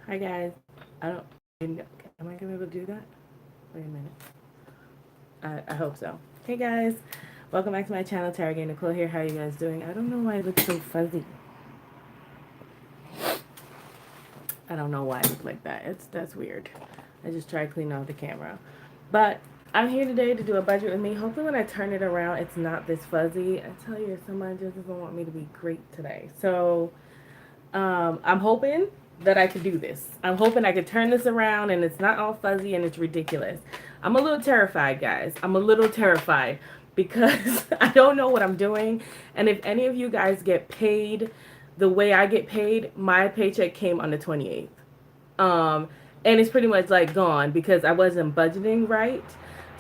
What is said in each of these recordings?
Hi guys. I don't. Am I gonna be able to do that? Wait a minute. I hope so. Hey guys, welcome back to my channel. Tara Gay Nicole here. How are you guys doing? I don't know why it looks so fuzzy. I don't know why it looks like that. That's weird. I just tried cleaning off the camera, but I'm here today to do a budget with me. Hopefully, when I turn it around, it's not this fuzzy. I tell you, somebody just doesn't want me to be great today. So I'm hoping that I could do this. I'm hoping I could turn this around and it's not all fuzzy and it's ridiculous. I'm a little terrified, guys. I'm a little terrified because I don't know what I'm doing. And if any of you guys get paid the way I get paid, my paycheck came on the 28th. Um, and it's pretty much like gone because I wasn't budgeting right.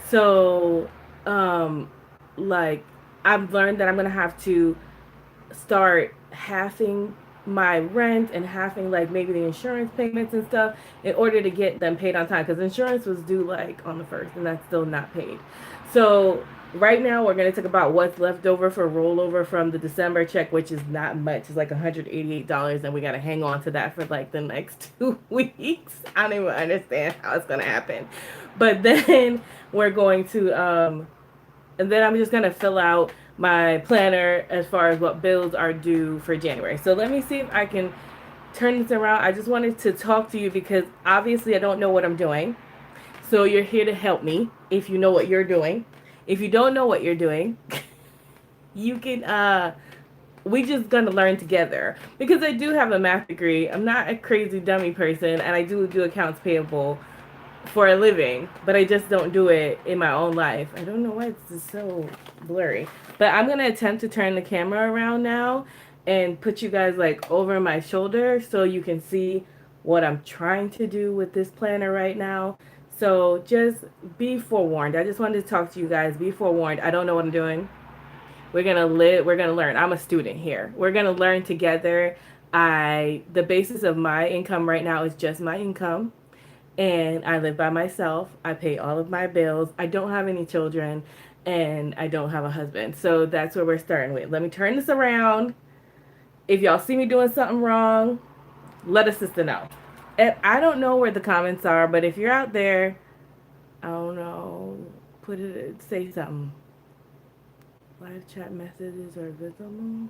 So, um, like, I've learned that I'm going to have to start halving my rent and halving like maybe the insurance payments and stuff in order to get them paid on time because insurance was due like on the 1st and that's still not paid. So right now we're going to talk about what's left over for rollover from the December check, which is not much. It's like $188 and we got to hang on to that for like the next 2 weeks. I don't even understand how it's going to happen. But then we're going to and then I'm just going to fill out my planner as far as what bills are due for January. So let me see if I can turn this around. I just wanted to talk to you because obviously I don't know what I'm doing. So you're here to help me if you know what you're doing. If you don't know what you're doing, you can we just gonna learn together because I do have a math degree. I'm not a crazy dummy person and I do accounts payable for a living, but I just don't do it in my own life. I don't know why it's just so blurry. But I'm gonna attempt to turn the camera around now and put you guys like over my shoulder so you can see what I'm trying to do with this planner right now. So just be forewarned. I just wanted to talk to you guys. Be forewarned. I don't know what I'm doing. We're gonna learn. I'm a student here. We're gonna learn together. The basis of my income right now is just my income and I live by myself. I pay all of my bills. I don't have any children and I don't have a husband. So that's where we're starting with. Let me turn this around. If y'all see me doing something wrong, let a sister know. And I don't know where the comments are, but if you're out there, I don't know, say something. Live chat messages are visible.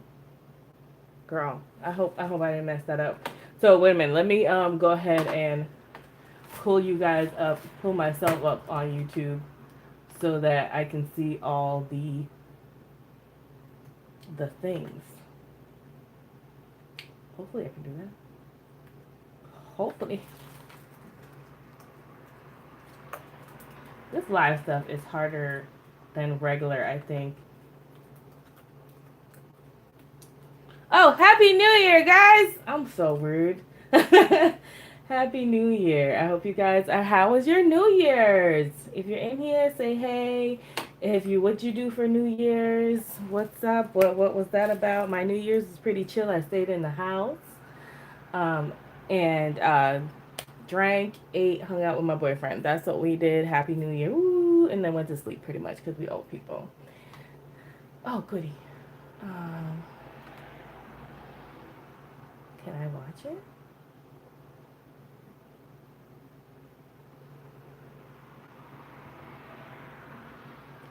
Girl, I hope I didn't mess that up. So wait a minute. Let me go ahead and pull you guys up, pull myself up on YouTube so that I can see all the things. Hopefully I can do that. Hopefully. This live stuff is harder than regular, I think. Oh, Happy New Year, guys! I'm so rude. Happy New Year. I hope you guys are. How was your New Year's? If you're in here, say hey. What you do for New Year's? What's up? What was that about? My New Year's was pretty chill. I stayed in the house. Um and drank, ate, hung out with my boyfriend. That's what we did. Happy New Year. Woo, and then went to sleep pretty much because we old people. Oh goody. Um can I watch it?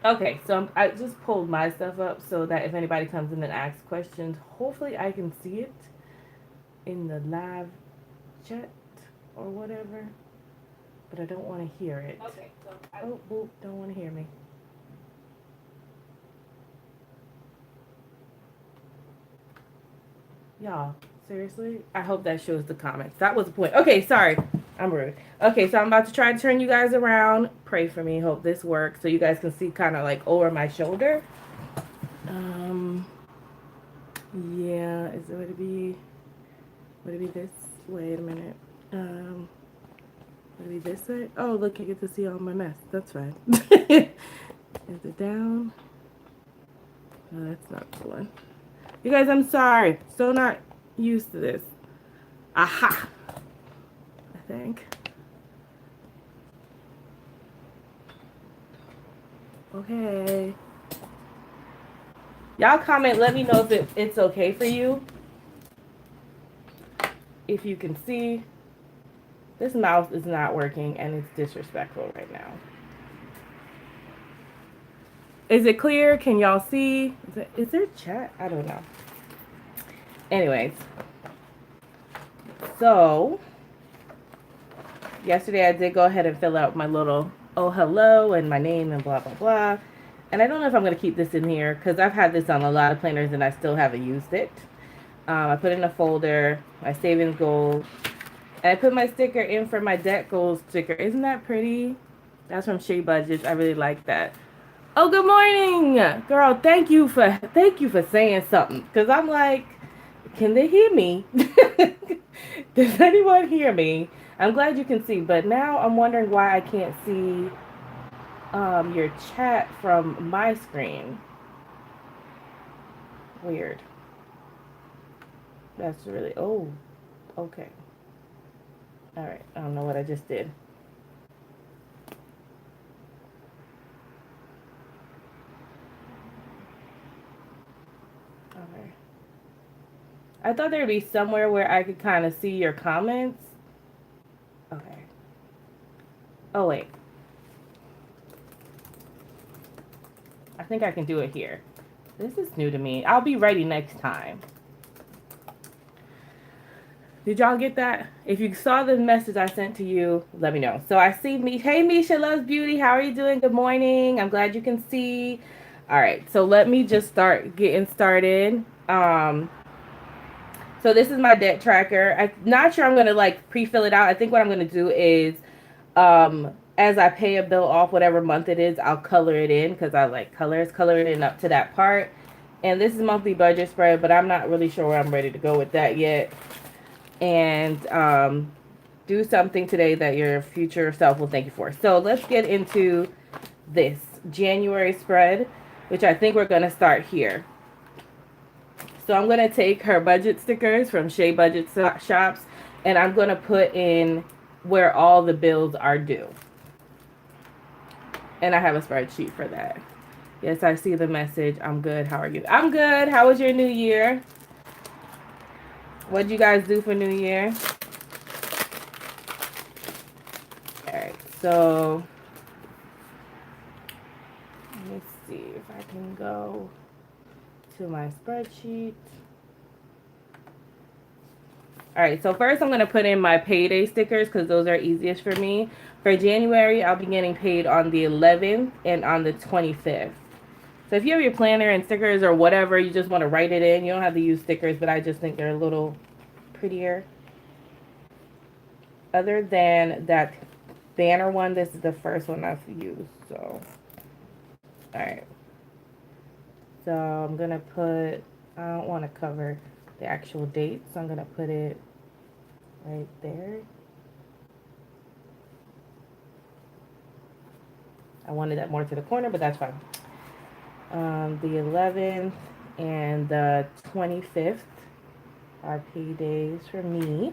Okay, so I just pulled my stuff up so that if anybody comes in and asks questions, hopefully I can see it in the live chat or whatever. But I don't want to hear it. Okay, so oh, boop, don't want to hear me. Y'all, seriously? I hope that shows the comments. That was the point. Okay, sorry. I'm rude. Okay, so I'm about to try to turn you guys around. Pray for me. Hope this works so you guys can see kind of like over my shoulder. Yeah, would it be this? Wait a minute. Would it be this way? Oh, look, you get to see all my mess. That's fine. Is it down? No, that's not the one. You guys, I'm sorry. So not used to this. Aha! I think. Okay. Y'all comment, let me know if it's okay for you. If you can see. This mouse is not working and it's disrespectful right now. Is it clear? Can y'all see? Is there chat? I don't know. Anyways, so yesterday I did go ahead and fill out my little oh hello and my name and blah blah blah. And I don't know if I'm going to keep this in here because I've had this on a lot of planners and I still haven't used it. I put it in a folder, my savings goals, and I put my sticker in for my debt goals sticker. Isn't that pretty? That's from Shea Budgets. I really like that. Oh, good morning, girl. Thank you for saying something. Cause I'm like, can they hear me? Does anyone hear me? I'm glad you can see, but now I'm wondering why I can't see your chat from my screen. Weird. That's really, oh, okay. All right, I don't know what I just did. Okay. I thought there'd be somewhere where I could kind of see your comments. Okay. Oh, wait. I think I can do it here. This is new to me. I'll be ready next time. Did y'all get that? If you saw the message I sent to you, let me know. So I see me. Hey, Misha Loves Beauty. How are you doing? Good morning. I'm glad you can see. All right. So let me just start getting started. So this is my debt tracker. I'm not sure I'm going to like pre-fill it out. I think what I'm going to do is as I pay a bill off, whatever month it is, I'll color it in because I like colors. Color it in up to that part. And this is monthly budget spread, but I'm not really sure where I'm ready to go with that yet. And do something today that your future self will thank you for. So let's get into this January spread, which I think we're going to start here. So I'm going to take her budget stickers from Shea Budget Shops, and I'm going to put in where all the bills are due. And I have a spreadsheet for that. Yes, I see the message. I'm good. How are you? I'm good. How was your new year? What'd you guys do for New Year? Alright, so let me see if I can go to my spreadsheet. Alright, so first I'm going to put in my payday stickers because those are easiest for me. For January, I'll be getting paid on the 11th and on the 25th. So if you have your planner and stickers or whatever, you just want to write it in. You don't have to use stickers, but I just think they're a little prettier. Other than that banner one, this is the first one I've used. So, alright. So I'm going to put, I don't want to cover the actual date, so I'm going to put it right there. I wanted that more to the corner, but that's fine. The 11th and the 25th are paydays for me.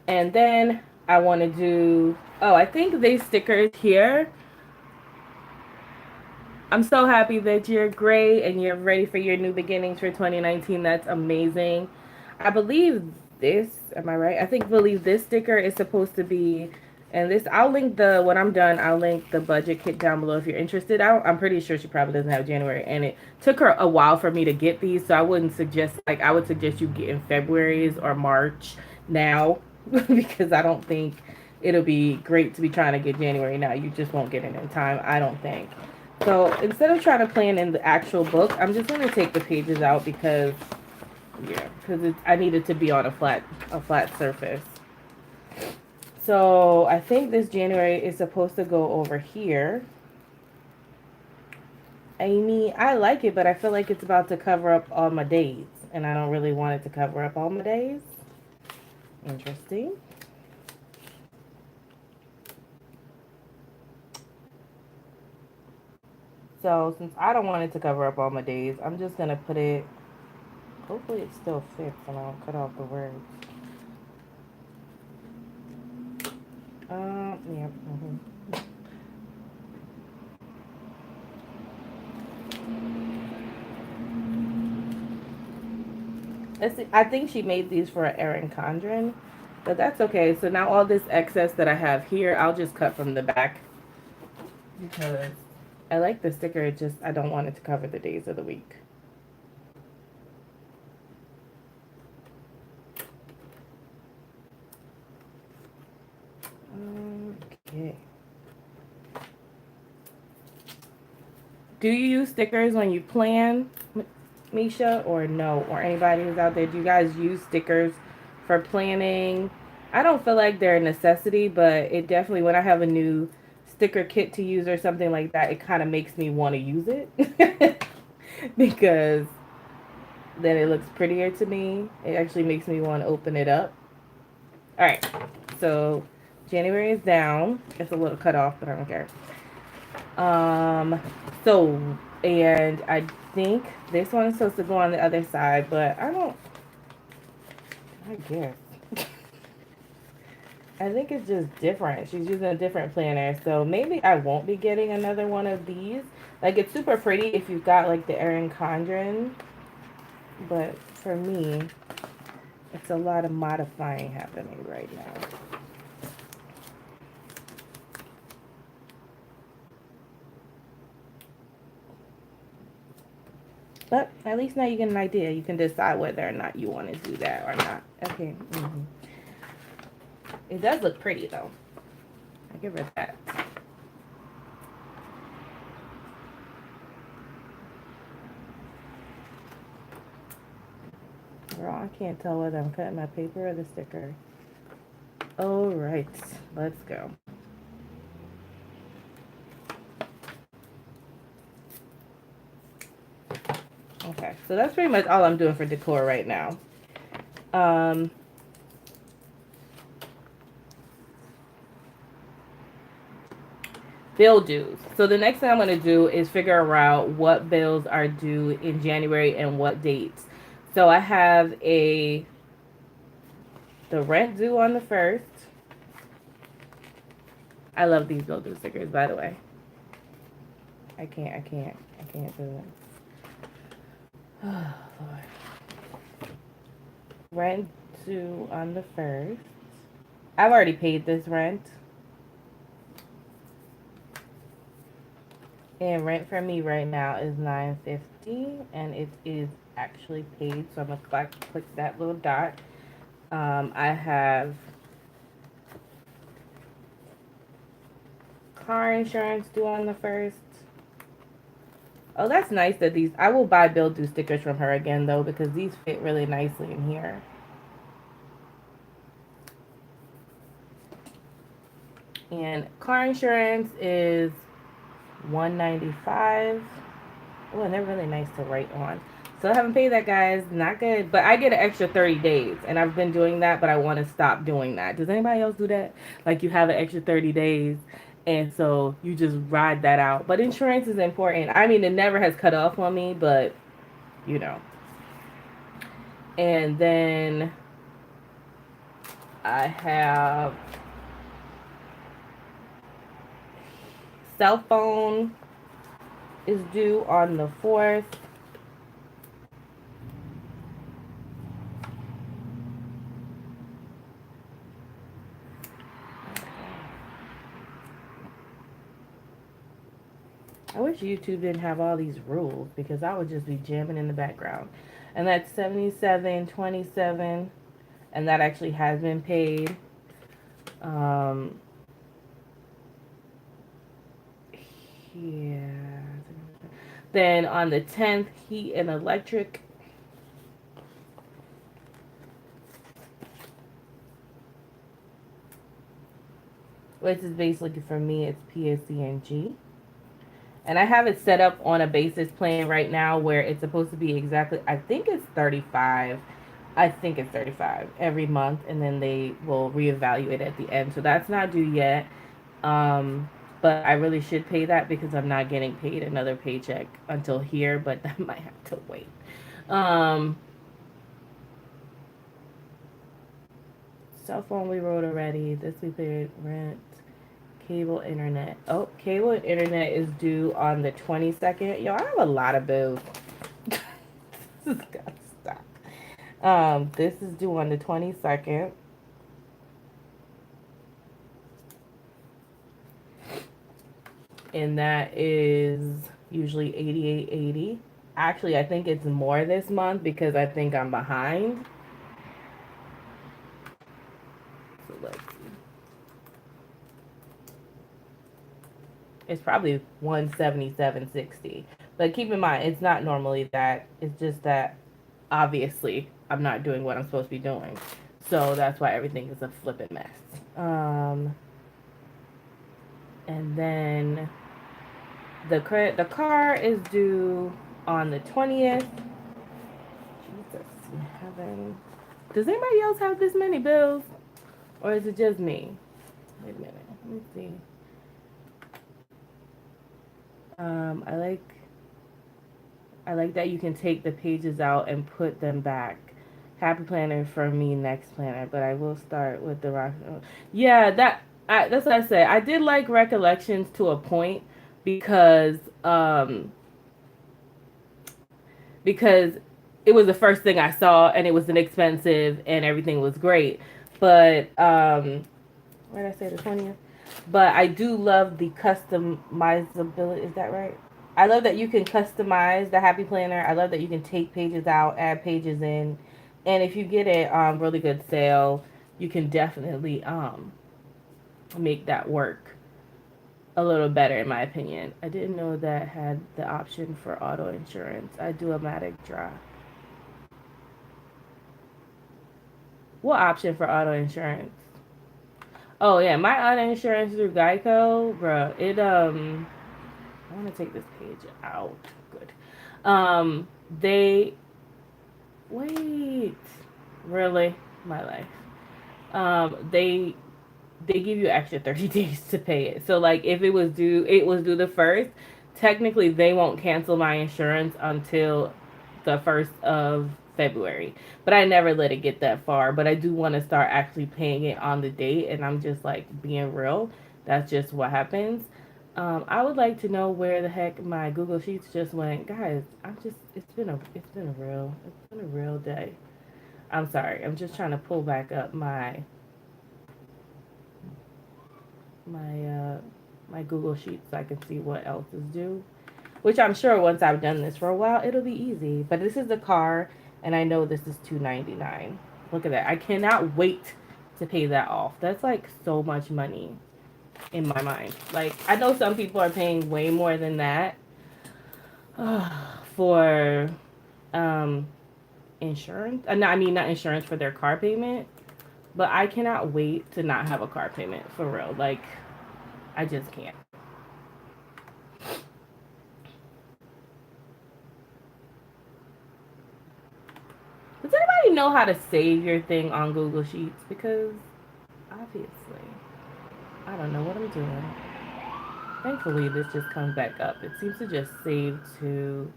And then I want to do, oh, I think these stickers here. I'm so happy that you're great and you're ready for your new beginnings for 2019. That's amazing. I believe this, am I right? I believe this sticker is supposed to be, and this, I'll link the, when I'm done, I'll link the budget kit down below if you're interested. I'm pretty sure she probably doesn't have January, and it took her a while for me to get these, so I wouldn't suggest, like, I would suggest you get in February's or March now, because I don't think it'll be great to be trying to get January now. You just won't get it in time, I don't think. So instead of trying to plan in the actual book, I'm just going to take the pages out because, yeah, because I need it to be on a flat surface. So I think this January is supposed to go over here. Amy, I like it, but I feel like it's about to cover up all my days, and I don't really want it to cover up all my days. Interesting. So since I don't want it to cover up all my days, I'm just going to put it, hopefully it still fits and I'll cut off the words. Yeah. I think she made these for Erin Condren, but that's okay. So now all this excess that I have here, I'll just cut from the back because I like the sticker. It just, I don't want it to cover the days of the week. Okay. Do you use stickers when you plan, Misha, or no? Or anybody who's out there, do you guys use stickers for planning? I don't feel like they're a necessity, but it definitely, when I have a new sticker kit to use or something like that, it kind of makes me want to use it because then it looks prettier to me. It actually makes me want to open it up. All right, so January is down. It's a little cut off, but I don't care. Um, so, and I think this one is supposed to go on the other side, but I guess. I think it's just different. She's using a different planner. So maybe I won't be getting another one of these. Like, it's super pretty if you've got, like, the Erin Condren. But for me, it's a lot of modifying happening right now. But at least now you get an idea. You can decide whether or not you want to do that or not. Okay. It does look pretty, though. I give her that. Girl, I can't tell whether I'm cutting my paper or the sticker. All right, let's go. Okay, so that's pretty much all I'm doing for decor right now. Bill dues. So the next thing I'm going to do is figure out what bills are due in January and what dates. So I have the rent due on the 1st. I love these bill due stickers, by the way. I can't do it. Oh, Lord. Rent due on the 1st. I've already paid this rent. And rent for me right now is $9.50, and it is actually paid. So I'm gonna click that little dot. I have car insurance due on the 1st. Oh, that's nice that these. I will buy bill due stickers from her again though because these fit really nicely in here. And car insurance is $195. Oh, and they're really nice to write on. So I haven't paid that, guys. Not good. But I get an extra 30 days. And I've been doing that, but I want to stop doing that. Does anybody else do that? Like you have an extra 30 days. And so you just ride that out. But insurance is important. I mean, it never has cut off on me, but you know. And then I have cell phone is due on the 4th. I wish YouTube didn't have all these rules because I would just be jamming in the background. And that's $77.27, and that actually has been paid. Yeah. Then on the 10th, heat and electric. Which is basically for me, it's PSE&G. And I have it set up on a basis plan right now where it's supposed to be exactly, I think it's 35. I think it's 35 every month, and then they will reevaluate at the end. So that's not due yet. But I really should pay that because I'm not getting paid another paycheck until here, but that might have to wait. Cell phone we wrote already. This we paid rent. Cable internet. Oh, cable and internet is due on the 22nd. Yo, I have a lot of bills. This has got to stop. This is due on the 22nd, and that is usually 88.80. Actually, I think it's more this month because I think I'm behind. So let's see. It's probably 177.60. But keep in mind, it's not normally that. It's just that obviously I'm not doing what I'm supposed to be doing. So that's why everything is a flippin' mess. And then the car is due on the 20th. Jesus in heaven. Does anybody else have this many bills? Or is it just me? Wait a minute. Let me see. I like that you can take the pages out and put them back. Happy planner for me next planner, but I will start with the rock. Yeah, that's what I say. I did like recollections to a point because because it was the first thing I saw and it was inexpensive and everything was great. But where did I say the 20th? But I do love the customizability. Is that right? I love that you can customize the Happy Planner. I love that you can take pages out, add pages in, and if you get it really good sale, you can definitely make that work a little better in my opinion. I didn't know that had the option for auto insurance. I do a Matic Draw. What option for auto insurance? Oh yeah, my auto insurance through Geico, bro. I want to take this page out. Good. They wait. Really, my life. They give you extra 30 days to pay it. So like if it was due the first. Technically, they won't cancel my insurance until the 1st of February. But I never let it get that far. But I do want to start actually paying it on the date, and I'm just like being real. That's just what happens. I would like to know where the heck my Google Sheets just went, guys. It's been a real day. I'm sorry. I'm just trying to pull back up my my Google Sheets so I can see what else is due. Which I'm sure once I've done this for a while, it'll be easy. But this is the car, and I know this is $299. Look at that. I cannot wait to pay that off. That's like so much money in my mind. Like I know some people are paying way more than that for um insurance. No, I mean not insurance for their car payment. But I cannot wait to not have a car payment for real. Like I just can't. Does anybody know how to save your thing on Google Sheets? Because obviously, I don't know what I'm doing. Thankfully, this just comes back up. It seems to just save to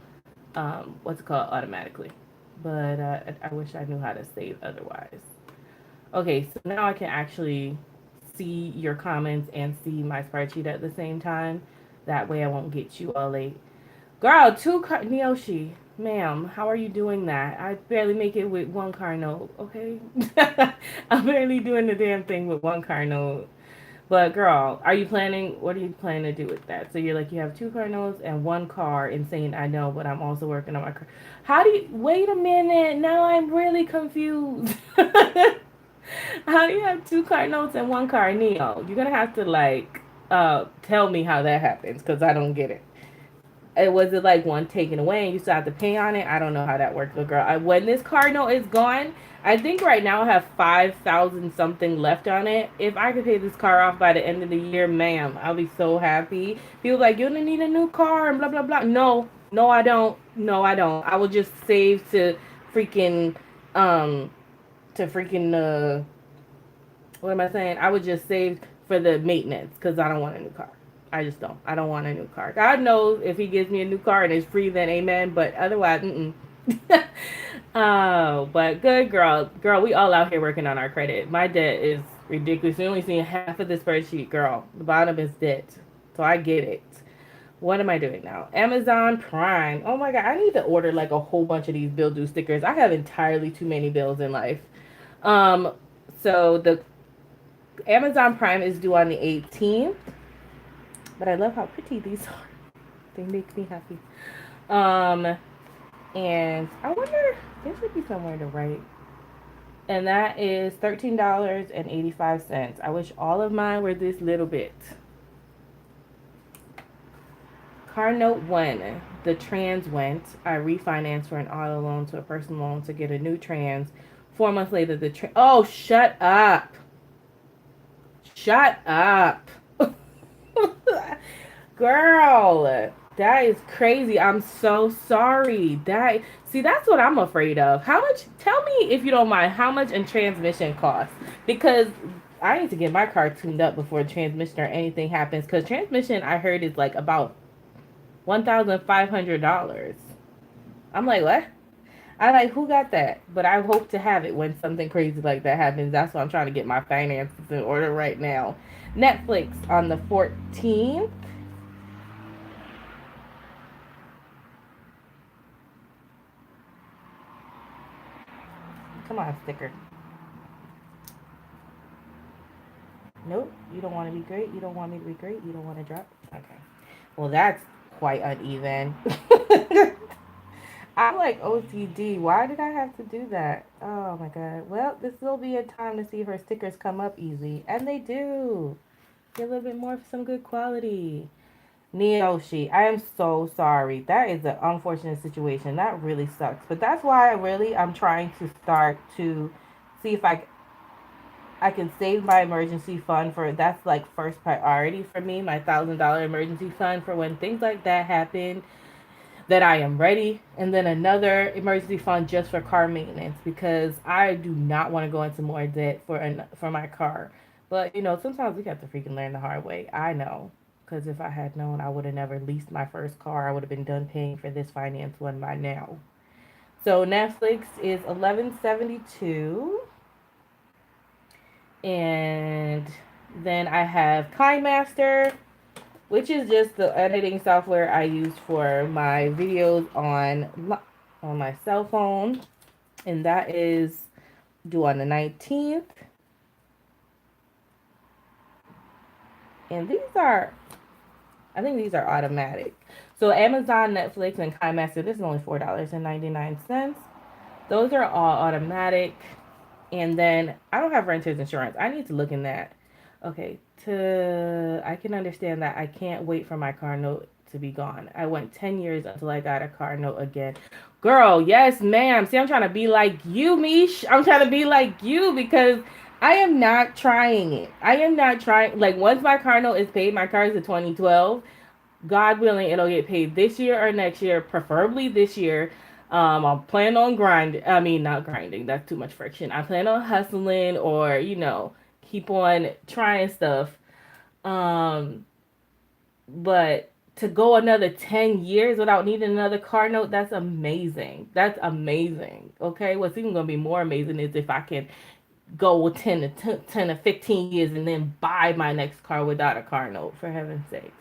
what's it called automatically. But I wish I knew how to save otherwise. Okay, so now I can actually see your comments and see my spreadsheet at the same time. That way I won't get you all late. Girl, Neoshi, ma'am, how are you doing that? I barely make it with one car note, okay? I'm barely doing the damn thing with one car note. But girl, what are you planning to do with that? So you're like, you have two car notes and one car, insane, I know, but I'm also working on my car. Wait a minute, now I'm really confused. How do you have two car notes and one car Neo? You're gonna have to like, tell me how that happens, because I don't get it. Was it like one taken away and you still have to pay on it? I don't know how that works, but girl, when this car note is gone, I think right now I have 5,000 something left on it. If I could pay this car off by the end of the year, ma'am, I'll be so happy. People like, you don't need a new car and blah blah blah. No, no, I don't. No, I don't. I will just save freaking um to freaking what am I saying? I would just save for the maintenance because I don't want a new car. I just don't. I don't want a new car. God knows if he gives me a new car and it's free, then amen. But otherwise, mm-mm. Oh, but good girl. Girl, we all out here working on our credit. My debt is ridiculous. You only seeing half of the spreadsheet, girl. The bottom is debt. So I get it. What am I doing now? Amazon Prime. Oh my god, I need to order like a whole bunch of these bill due stickers. I have entirely too many bills in life. Um, so the Amazon Prime is due on the 18th, but I love how pretty these are. They make me happy. Um, and I wonder there should be somewhere to write. And that is $13.85. I wish all of mine were this little bit. Car note one, the trans went. I refinanced for an auto loan to a personal loan to get a new trans. 4 months later, oh, shut up. Shut up. Girl, that is crazy. I'm so sorry. That's what I'm afraid of. How much, tell me if you don't mind, how much in transmission costs? Because I need to get my car tuned up before transmission or anything happens. Because transmission, I heard, is like about $1,500. I'm like, what? I like, who got that? But I hope to have it when something crazy like that happens. That's why I'm trying to get my finances in order right now. Netflix on the 14th. Come on, sticker. Nope, you don't want to be great. You don't want me to be great. You don't want to drop. Okay. Well, that's quite uneven. I'm like OCD. Why did I have to do that? Oh my god. Well, this will be a time to see if her stickers come up easy. And they do. Get a little bit more for some good quality. Neoshi, I am so sorry. That is an unfortunate situation. That really sucks. But that's why I'm trying to start to see if I can save my emergency fund for that's like first priority for me, my $1,000 emergency fund for when things like that happen, that I am ready, and then another emergency fund just for car maintenance because I do not want to go into more debt for my car. But sometimes we have to freaking learn the hard way. I know, because if I had known, I would have never leased my first car. I would have been done paying for this finance one by now. So Netflix is 1172, and then I have KineMaster, which is just the editing software I use for my videos on my cell phone, and that is due on the 19th. And I think these are automatic. So Amazon, Netflix, and KineMaster, this is only $4.99. Those are all automatic. And then I don't have renter's insurance. I need to look in that. Okay, I can understand that I can't wait for my car note to be gone. I went 10 years until I got a car note again. Girl, yes, ma'am. See, I'm trying to be like you, Mish. I'm trying to be like you because I am not trying it. I am not trying. Like, once my car note is paid, my car is a 2012. God willing, it'll get paid this year or next year, preferably this year. I'll plan on grinding. I mean, not grinding. That's too much friction. I plan on hustling or, keep on trying stuff. Um, but to go another 10 years without needing another car note, that's amazing. That's amazing. Okay. What's even going to be more amazing is if I can go 10 to 15 years and then buy my next car without a car note, for heaven's sakes.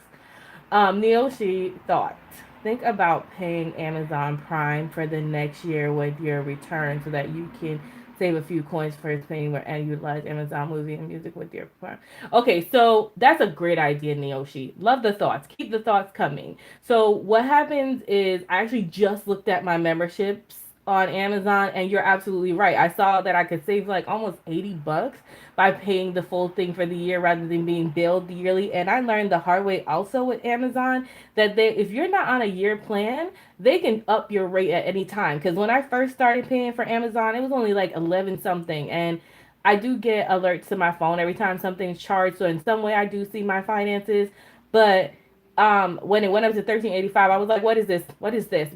Neoshi thought, think about paying Amazon Prime for the next year with your return so that you can save a few coins for paying and utilize Amazon Movie and Music with your Prime. Okay, so that's a great idea, Neoshi. Love the thoughts. Keep the thoughts coming. So what happens is I actually just looked at my memberships on Amazon, and you're absolutely right. I saw that I could save like almost $80 by paying the full thing for the year rather than being billed yearly. And I learned the hard way also with Amazon that if you're not on a year plan, they can up your rate at any time. Because when I first started paying for Amazon, it was only like 11 something, and I do get alerts to my phone every time something's charged. So in some way, I do see my finances, but when it went up to 13.85, I was like, what is this,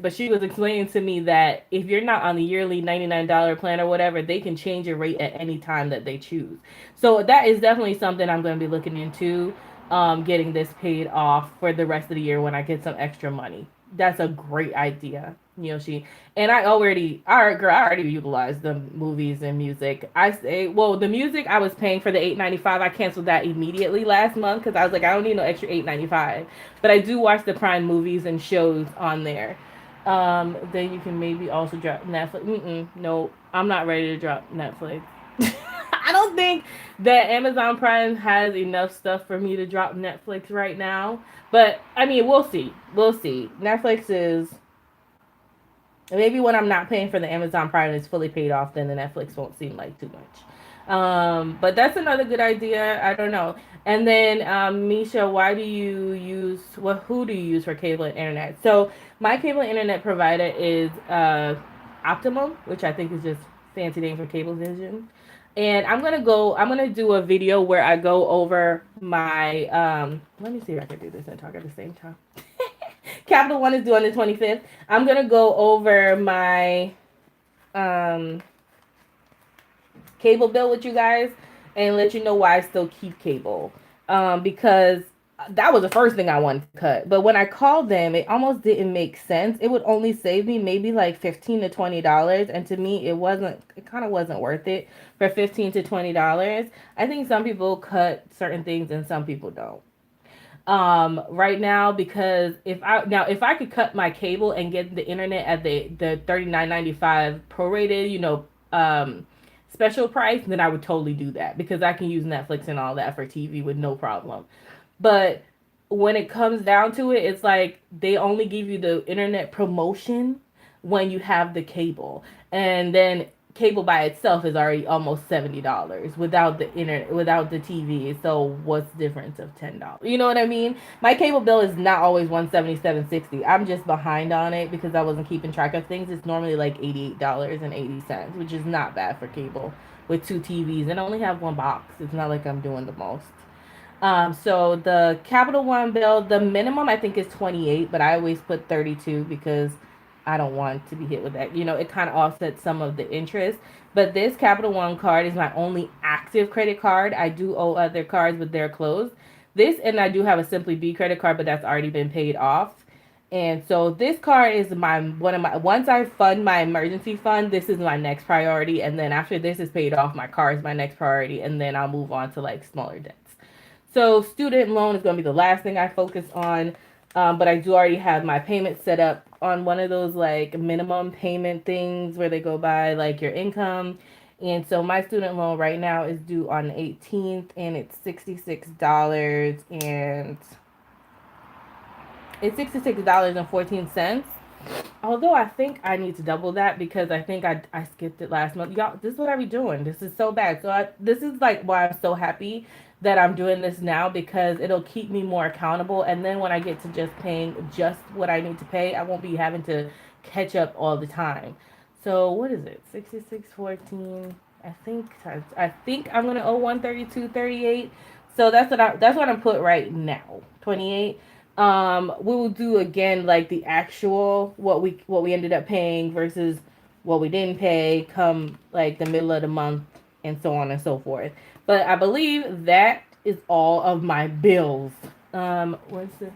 but she was explaining to me that if you're not on the yearly $99 plan or whatever, they can change your rate at any time that they choose. So that is definitely something I'm going to be looking into, getting this paid off for the rest of the year when I get some extra money. That's a great idea. Yoshi. And I already utilized the movies and music. I say, well, the music I was paying for the $8.95. I canceled that immediately last month because I was like, I don't need no extra $8.95. But I do watch the Prime movies and shows on there. Then you can maybe also drop Netflix. No, I'm not ready to drop Netflix. I don't think that Amazon Prime has enough stuff for me to drop Netflix right now. But I mean, we'll see. We'll see. Netflix is maybe when I'm not paying for the Amazon Prime, it's fully paid off. Then the Netflix won't seem like too much. But that's another good idea. I don't know. And then, Misha, why do you use what? Who do you use for cable and internet? So my cable and internet provider is Optimum, which I think is just fancy name for Cablevision. And I'm gonna do a video where I go over my let me see if I can do this and talk at the same time. Capital One is due on the 25th. I'm gonna go over my um cable bill with you guys and let you know why I still keep cable. Because that was the first thing I wanted to cut. But when I called them, it almost didn't make sense. It would only save me maybe like $15 to $20. And to me, it kind of wasn't worth it for $15 to $20. I think some people cut certain things and some people don't. Right now, because if I could cut my cable and get the internet at the $39.95 prorated, special price, then I would totally do that because I can use Netflix and all that for TV with no problem. But when it comes down to it, it's like they only give you the internet promotion when you have the cable. And then cable by itself is already almost $70 without the internet, without the TV. So what's the difference of $10? You know what I mean? My cable bill is not always 177.60. I'm just behind on it because I wasn't keeping track of things. It's normally like $88.80, which is not bad for cable with two TVs and I only have one box. It's not like I'm doing the most. So the Capital One bill, the minimum I think is 28, but I always put 32 because I don't want to be hit with that. It kind of offsets some of the interest. But this Capital One card is my only active credit card. I do owe other cards, but they're closed. And I do have a Simply B credit card, but that's already been paid off. And so this card is once I fund my emergency fund, this is my next priority. And then after this is paid off, my car is my next priority. And then I'll move on to like smaller debts. So student loan is going to be the last thing I focus on. But I do already have my payment set up on one of those like minimum payment things where they go by like your income. And so my student loan right now is due on the 18th and it's $66 and it's $66.14. Although I think I need to double that because I think I skipped it last month. Y'all, this is what I be doing. This is so bad. This is like why I'm so happy that I'm doing this now because it'll keep me more accountable. And then when I get to just paying just what I need to pay, I won't be having to catch up all the time. So what is it? 66.14. I think I'm gonna owe 132.38. So that's what I'm put right now. 28. We will do again like the actual what we ended up paying versus what we didn't pay come like the middle of the month and so on and so forth. But I believe that is all of my bills. What's the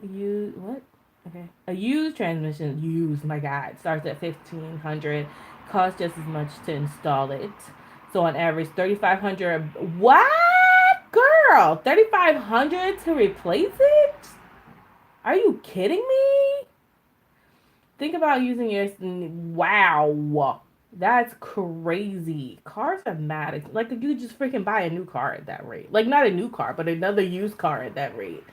use what? Okay, a used transmission. My God, starts at 1,500. Costs just as much to install it. So on average, 3,500. What? Girl, 3,500 to replace it? Are you kidding me? Think about using your wow. That's crazy. Cars are mad. Like you just freaking buy a new car at that rate. Like not a new car, but another used car at that rate.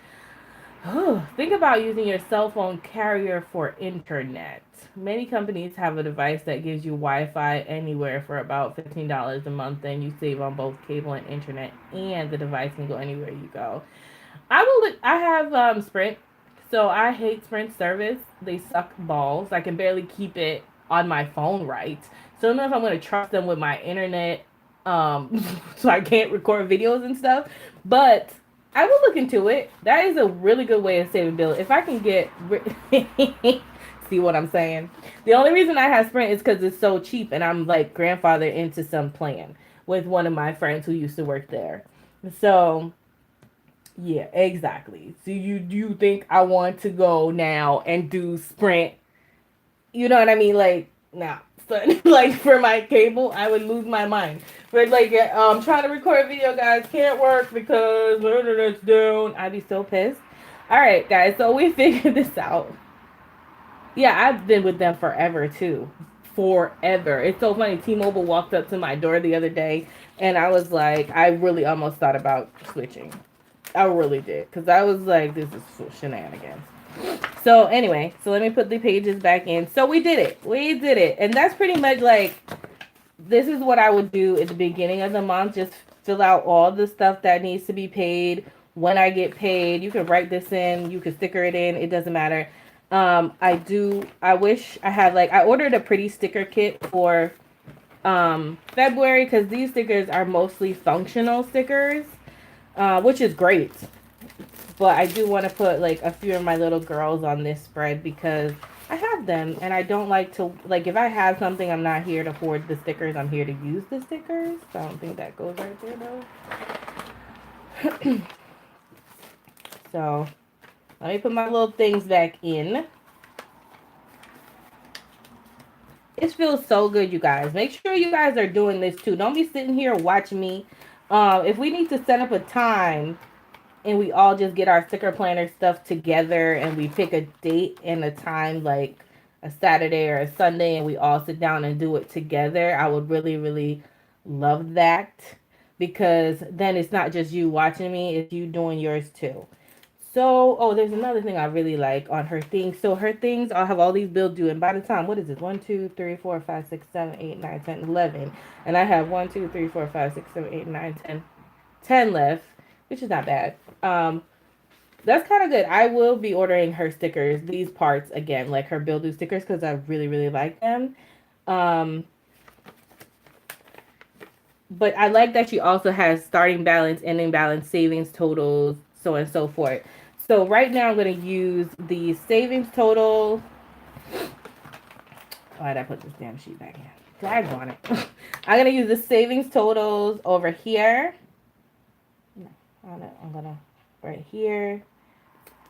Think about using your cell phone carrier for internet. Many companies have a device that gives you Wi-Fi anywhere for about $15 a month, and you save on both cable and internet, and the device can go anywhere you go. I have Sprint, so I hate Sprint service. They suck balls. I can barely keep it on my phone right. So I don't know if I'm going to trust them with my internet, so I can't record videos and stuff. But I will look into it. That is a really good way of saving bill. If I can get see what I'm saying? The only reason I have Sprint is because it's so cheap, and I'm like grandfathered into some plan with one of my friends who used to work there. So Yeah, exactly. So you think I want to go now and do Sprint? You know what I mean? Like, nah. So, like for my cable, I would lose my mind. But like, trying to record video, guys, can't work because the internet's down. I'd be so pissed. All right, guys. So we figured this out. Yeah, I've been with them forever too. Forever. It's so funny. T-Mobile walked up to my door the other day, and I was like, I really almost thought about switching. I really did, because I was like, this is shenanigans. So anyway, so let me put the pages back in. So we did it. We did it. And that's pretty much like, this is what I would do at the beginning of the month. Just fill out all the stuff that needs to be paid. When I get paid, you can write this in. You can sticker it in. It doesn't matter. I wish I had like, I ordered a pretty sticker kit for February, because these stickers are mostly functional stickers, which is great. But I do want to put like a few of my little girls on this spread because I have them and I don't like to, like, if I have something, I'm not here to hoard the stickers. I'm here to use the stickers. So I don't think that goes right there though. So let me put my little things back in. It feels so good, you guys. Make sure you guys are doing this too. Don't be sitting here watching me. If we need to set up a time and we all just get our sticker planner stuff together and we pick a date and a time, like a Saturday or a Sunday, and we all sit down and do it together, I would really, really love that, because then it's not just you watching me, it's you doing yours too. So, oh, there's another thing I really like on her things. So her things, I'll have all these bills due, and by the time, what is this? 1, 2, 3, 4, 5, 6, 7, 8, 9, 10, 11. And I have 1, 2, 3, 4, 5, 6, 7, 8, 9, 10, 10 left, which is not bad. That's kind of good. I will be ordering her stickers, these parts again, like her bill due stickers, because I really, really like them. But I like that she also has starting balance, ending balance, savings totals, so on and so forth. So right now I'm going to use the savings total. Why did I put this damn sheet back in? Drag on it. I'm going to use the savings totals over here. I'm going to right here.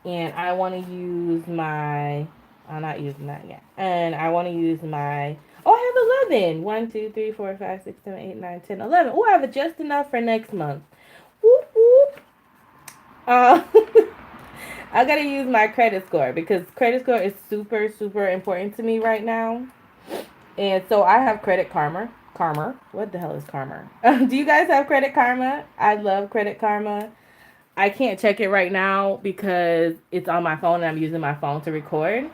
And I want to use my, I'm not using that yet. And I want to use my, oh, I have 11. 1, 2, 3, 4, 5, 6, 7, 8, 9, 10, 11. Oh, I have just enough for next month. Whoop, whoop. I got to use my credit score, because credit score is super, super important to me right now. And so I have Credit Karma. Karma. What the hell is Karma? Do you guys have Credit Karma? I love Credit Karma. I can't check it right now because it's on my phone and I'm using my phone to record.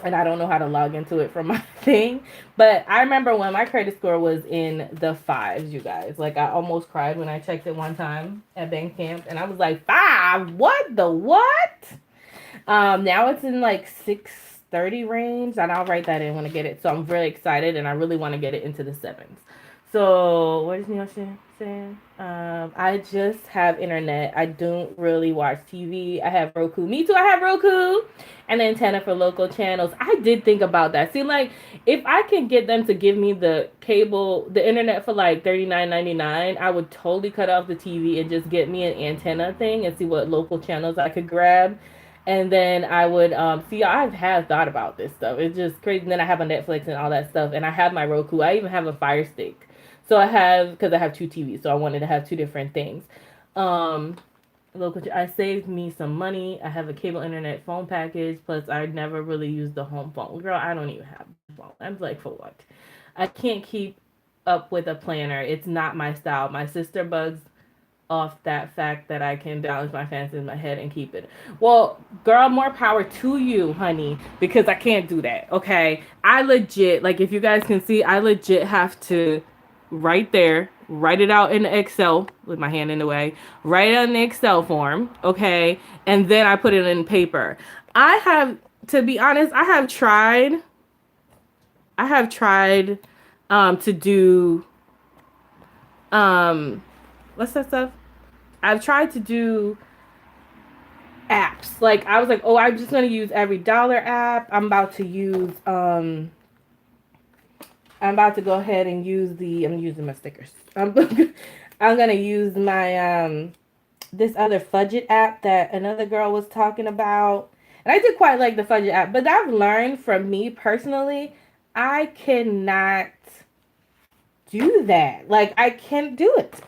And I don't know how to log into it from my thing. But I remember when my credit score was in the 5s, you guys. Like, I almost cried when I checked it one time at bank camp. And I was like, 5? What the what? Now it's in like 630 range. And I'll write that in when I get it. So I'm really excited. And I really want to get it into the 7s. So, what is Neosha saying? I just have internet. I don't really watch TV. I have Roku. Me too, I have Roku. And antenna for local channels. I did think about that. See, like, if I can get them to give me the cable, the internet for like $39.99, I would totally cut off the TV and just get me an antenna thing and see what local channels I could grab. And then I would see. I have thought about this stuff. It's just crazy. And then I have a Netflix and all that stuff, and I have my Roku. I even have a Fire Stick. So I have, because I have 2 TVs, so I wanted to have 2 different things. Local, I saved me some money. I have a cable internet phone package. Plus, I never really use the home phone. Girl, I don't even have a phone. I'm like, for what? I can't keep up with a planner. It's not my style. My sister bugs off that fact that I can balance my finances in my head and keep it. Well, girl, more power to you, honey, because I can't do that. Okay, I legit, like, if you guys can see, I legit have to right there, write it out in Excel with my hand in the way, write it in the Excel form, okay, and then I put it in paper. I have, to be honest, I have tried to do what's that stuff? I've tried to do apps. Like, I was like, oh, I'm just gonna use every dollar app. I'm about to go ahead and use I'm using my stickers. I'm gonna use my this other Fudget app that another girl was talking about. And I did quite like the Fudget app, but I've learned from me personally, I cannot do that. Like I can't do it.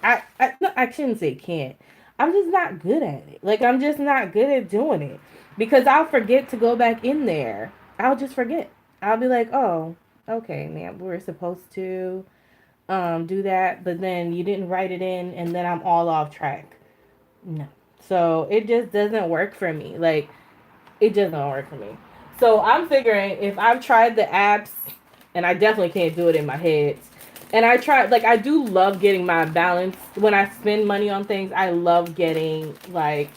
No, I shouldn't say can't. I'm just not good at it. Like I'm just not good at doing it because I'll forget to go back in there. I'll just forget. I'll be like, oh, okay, man, we're supposed to do that, but then you didn't write it in, and then I'm all off track. No. So it just doesn't work for me. Like it just don't work for me. So I'm figuring if I've tried the apps, and I definitely can't do it in my head. And I tried, like, I do love getting my balance when I spend money on things. I love getting like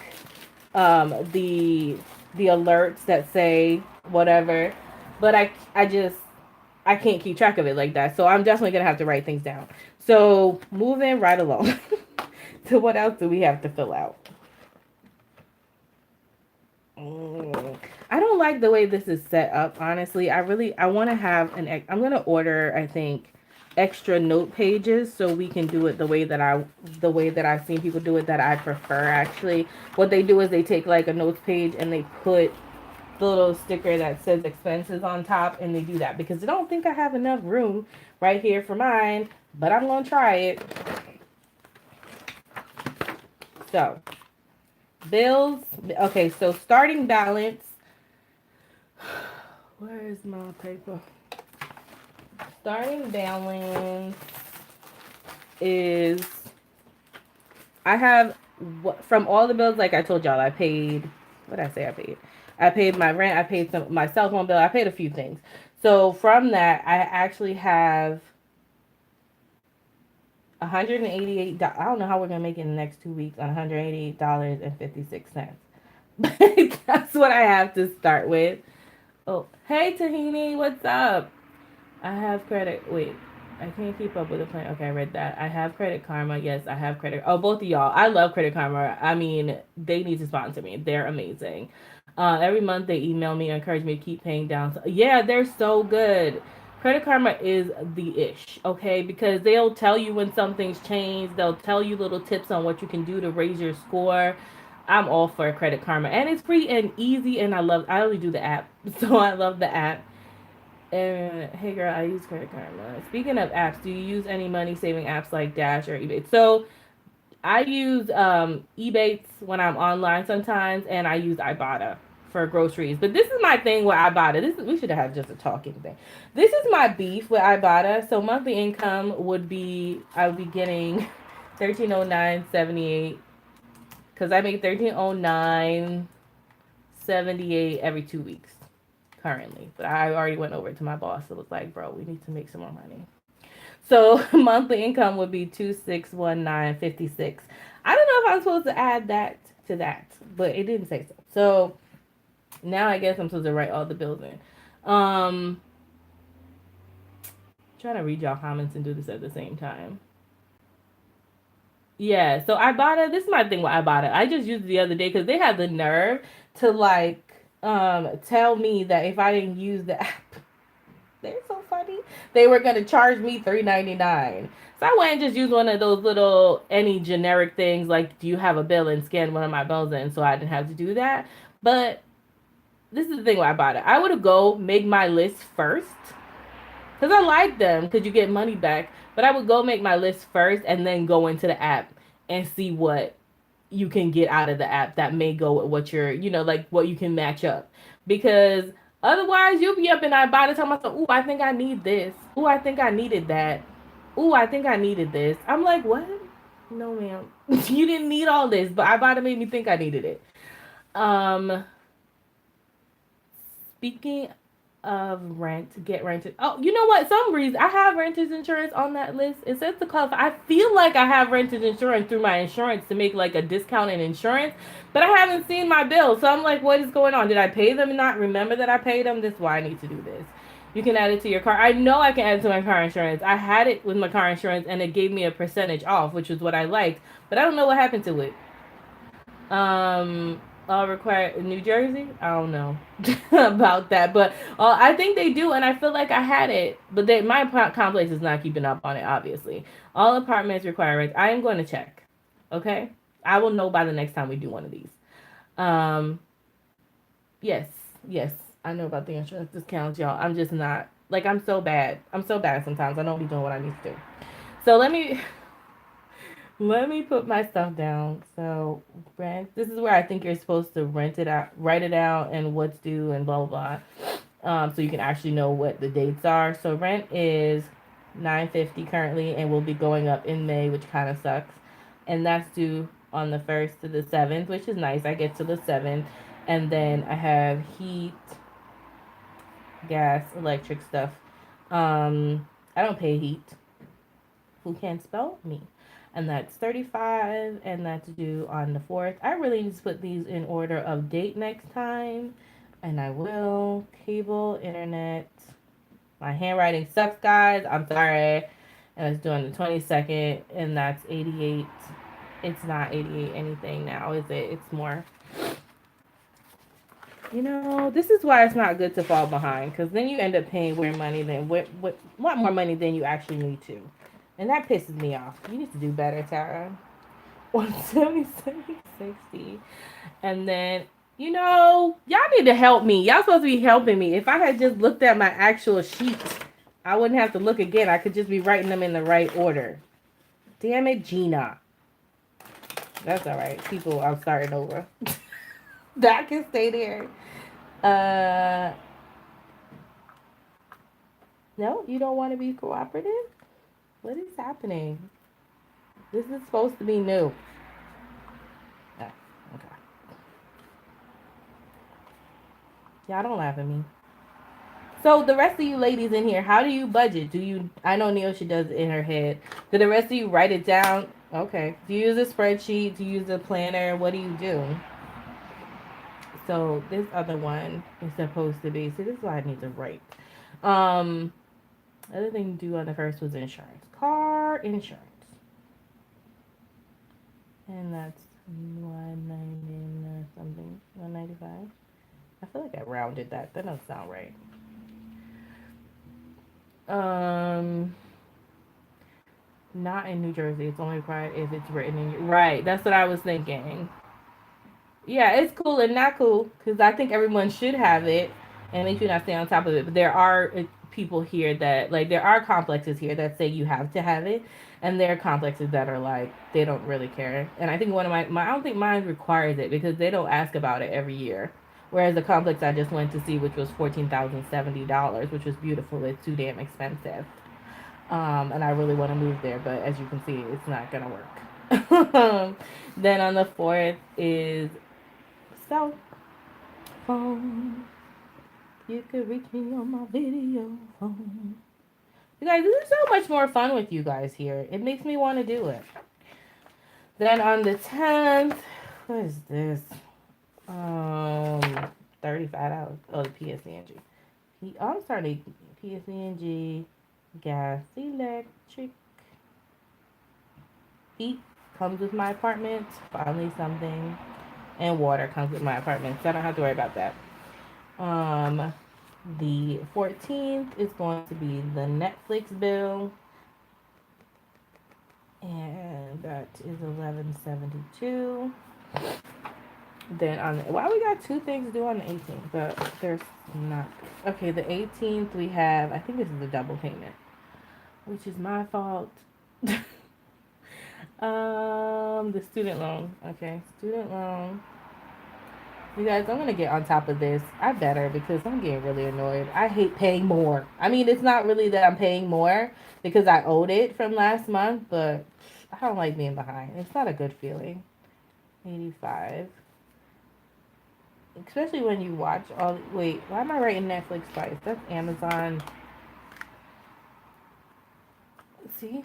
the alerts that say whatever, but I can't keep track of it like that. So I'm definitely gonna have to write things down. So moving right along to what else do we have to fill out? I don't like the way this is set up, honestly. I want to have I'm going to order, I think, extra note pages so we can do it the way that I've seen people do it that I prefer actually. What they do is they take like a notes page and they put the little sticker that says expenses on top, and they do that because I don't think I have enough room right here for mine, but I'm going to try it. So, bills. Okay, so starting balance. Where is my paper? Starting balance is I have from all the bills, like I told y'all, I paid. What did I say? I paid my rent. I paid my cell phone bill. I paid a few things. So from that, I actually have $188. I don't know how we're gonna make it in the next 2 weeks on $188.56. But that's what I have to start with. Oh, hey Tahini, what's up? I have credit. Wait, I can't keep up with the plan. Okay, I read that. I have Credit Karma. Yes, I have credit. Oh, both of y'all. I love Credit Karma. I mean, they need to sponsor me. They're amazing. Every month they email me and encourage me to keep paying down. So, yeah, they're so good. Credit Karma is the ish, okay? Because they'll tell you when something's changed. They'll tell you little tips on what you can do to raise your score. I'm all for Credit Karma, and it's free and easy. And I only do the app, so I love the app. And hey girl, I use Credit Karma. Speaking of apps, do you use any money saving apps like Dash or eBay? So I use Ebates when I'm online sometimes, and I use Ibotta for groceries. But this is my thing with Ibotta. We should have had just a talking thing. This is my beef with Ibotta. So monthly income I would be getting 1309.78 because I make 1309.78 every 2 weeks currently. But I already went over to my boss. It was like, bro, we need to make some more money. So monthly income would be 2619.56. I don't know if I'm supposed to add that to that, but it didn't say so. So now I guess I'm supposed to write all the bills in. Trying to read y'all comments and do this at the same time. Yeah, so Ibotta, this is my thing with Ibotta. I just used it the other day because they had the nerve to like tell me that if I didn't use the app, they're so funny. They were gonna charge me $3.99. So I went and just used one of those little any generic things like, do you have a bill, and scan one of my bills in, so I didn't have to do that. But this is the thing why I bought it. I would go make my list first because I like them because you get money back. But I would go make my list first and then go into the app and see what you can get out of the app that may go with what you're, like what you can match up. Because otherwise, you'll be up and I buy the time myself, ooh, I think I need this. Ooh, I think I needed that. Ooh, I think I needed this. I'm like, what? No, ma'am. You didn't need all this, but I bought it made me think I needed it. Speaking of rent, get rented. Oh, you know what? Some reason I have renter's insurance on that list. It says to qualify. I feel like I have renter's insurance through my insurance to make like a discount in insurance, but I haven't seen my bill. So I'm like, what is going on? Did I pay them and not remember that I paid them? This is why I need to do this. You can add it to your car. I know I can add it to my car insurance. I had it with my car insurance and it gave me a percentage off, which was what I liked, but I don't know what happened to it. All require New Jersey. I don't know about that, but I think they do, and I feel like I had it, but my complex is not keeping up on it. Obviously, all apartments require rent. I am going to check. Okay, I will know by the next time we do one of these. Um, yes, yes, I know about the insurance discounts, y'all. I'm just not like I'm so bad. I'm so bad sometimes. I don't be doing what I need to do. So let me put my stuff down. So rent. This is where I think you're supposed to rent it out, write it out, and what's due, and blah blah blah. So you can actually know what the dates are. So rent is $950 currently, and will be going up in May, which kind of sucks. And that's due on the 1st to the 7th, which is nice. I get to the 7th, and then I have heat, gas, electric stuff. I don't pay heat. Who can spell me? And that's 35, and that's due on the 4th. I really need to put these in order of date next time, and I will. Cable, internet. My handwriting sucks, guys. I'm sorry. And it's due on the 22nd, and that's 88. It's not 88 anything now, is it? It's more. You know, this is why it's not good to fall behind, because then you end up paying more money than what more money than you actually need to. And that pisses me off. You need to do better, Tara. 177, 60. And then, you know, y'all need to help me. Y'all supposed to be helping me. If I had just looked at my actual sheet, I wouldn't have to look again. I could just be writing them in the right order. Damn it, Gina. That's all right. People, I'm starting over. That can stay there. No, you don't want to be cooperative? What is happening? This is supposed to be new. Oh, okay. Y'all don't laugh at me. So the rest of you ladies in here, how do you budget? Do you? I know Neosha does it in her head. Do the rest of you write it down? Okay. Do you use a spreadsheet? Do you use a planner? What do you do? So this other one is supposed to be. See, this is why I need to write. Other thing to do on the first was insurance. Car insurance. And that's 190 something. 195. I feel like I rounded that. That doesn't sound right. Not in New Jersey. It's only required if it's written in. Right. That's what I was thinking. Yeah, it's cool and not cool because I think everyone should have it and make sure not stay on top of it. But there are people here that like there are complexes here that say you have to have it, and there are complexes that are like they don't really care. And I think one of my I don't think mine requires it because they don't ask about it every year. Whereas the complex I just went to see, which was $14,070, which was beautiful, it's too damn expensive. And I really want to move there, but as you can see, it's not gonna work. Then on the 4th is cell phone. You could reach me on my video phone. You guys, this is so much more fun with you guys here. It makes me want to do it. Then on the 10th, what is this? $35. Oh, the PSE&G. I'm starting PSE&G, gas, electric, heat comes with my apartment. Finally something. And water comes with my apartment, so I don't have to worry about that. The 14th is going to be the Netflix bill, and that is $11.72. Then on why we got two things due on the 18th, but there's not. Okay, the 18th we have. I think this is a double payment, which is my fault. The student loan. Okay, student loan. You guys, I'm gonna get on top of this. I better because I'm getting really annoyed. I hate paying more. I mean, it's not really that I'm paying more because I owed it from last month, but I don't like being behind. It's not a good feeling. 85. Especially when you watch all. Wait, why am I writing Netflix twice? That's Amazon. See?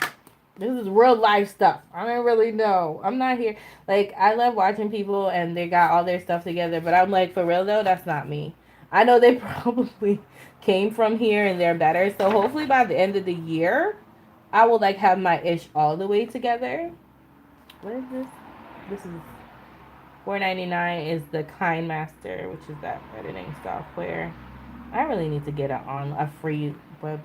This is real life stuff. I don't really know. I'm not here. Like, I love watching people and they got all their stuff together. But I'm like, for real though, that's not me. I know they probably came from here and they're better. So hopefully by the end of the year, I will like have my ish all the way together. What is this? This is $4.99 is the KindMaster, which is that editing software. I really need to get a free web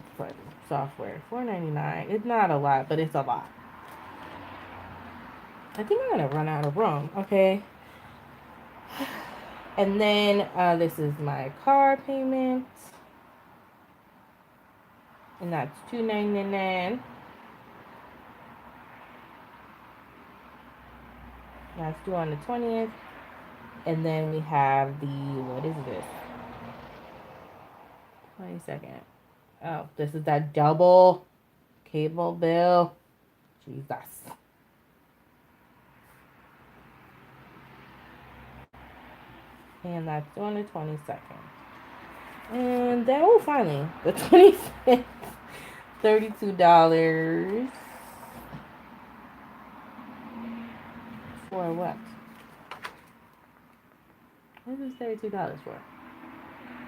software. $4.99. It's not a lot, but it's a lot. I think I'm gonna run out of room. Okay. And then this is my car payment, and that's $2.99. That's due on the 20th. And then we have the, what is this? 22nd. Oh, this is that double cable bill. Jesus. And that's due on the 22nd. And then, oh, finally, the 25th. $32. For what? What is $32 for?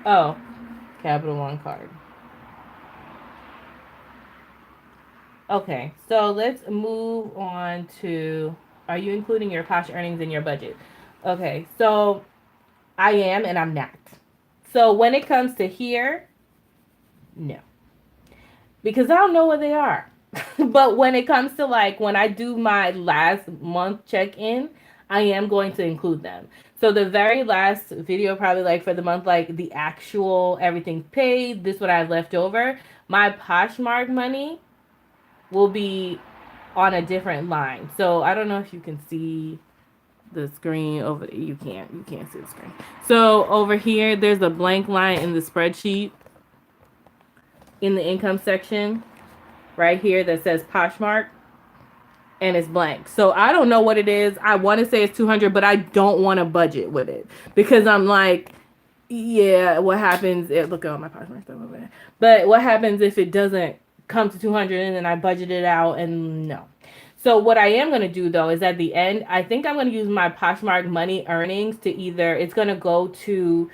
Oh, Capital One card. Okay, so let's move on to, are you including your Posh earnings in your budget? Okay, so I am and I'm not. So when it comes to here, no. Because I don't know what they are. But when it comes to like when I do my last month check-in, I am going to include them. So the very last video, probably like for the month, like the actual everything paid, this what I have left over, my Poshmark money will be on a different line. So I don't know if you can see the screen over there. You can't see the screen. So over here, there's a blank line in the spreadsheet in the income section right here that says Poshmark, and it's blank. So I don't know what it is. I want to say it's 200, but I don't want to budget with it because I'm like, yeah, what happens if, look at all my Poshmark stuff over there. But what happens if it doesn't come to 200 and then I budget it out and no. So what I am going to do though is at the end, I think I'm going to use my Poshmark money earnings to either, it's going to go to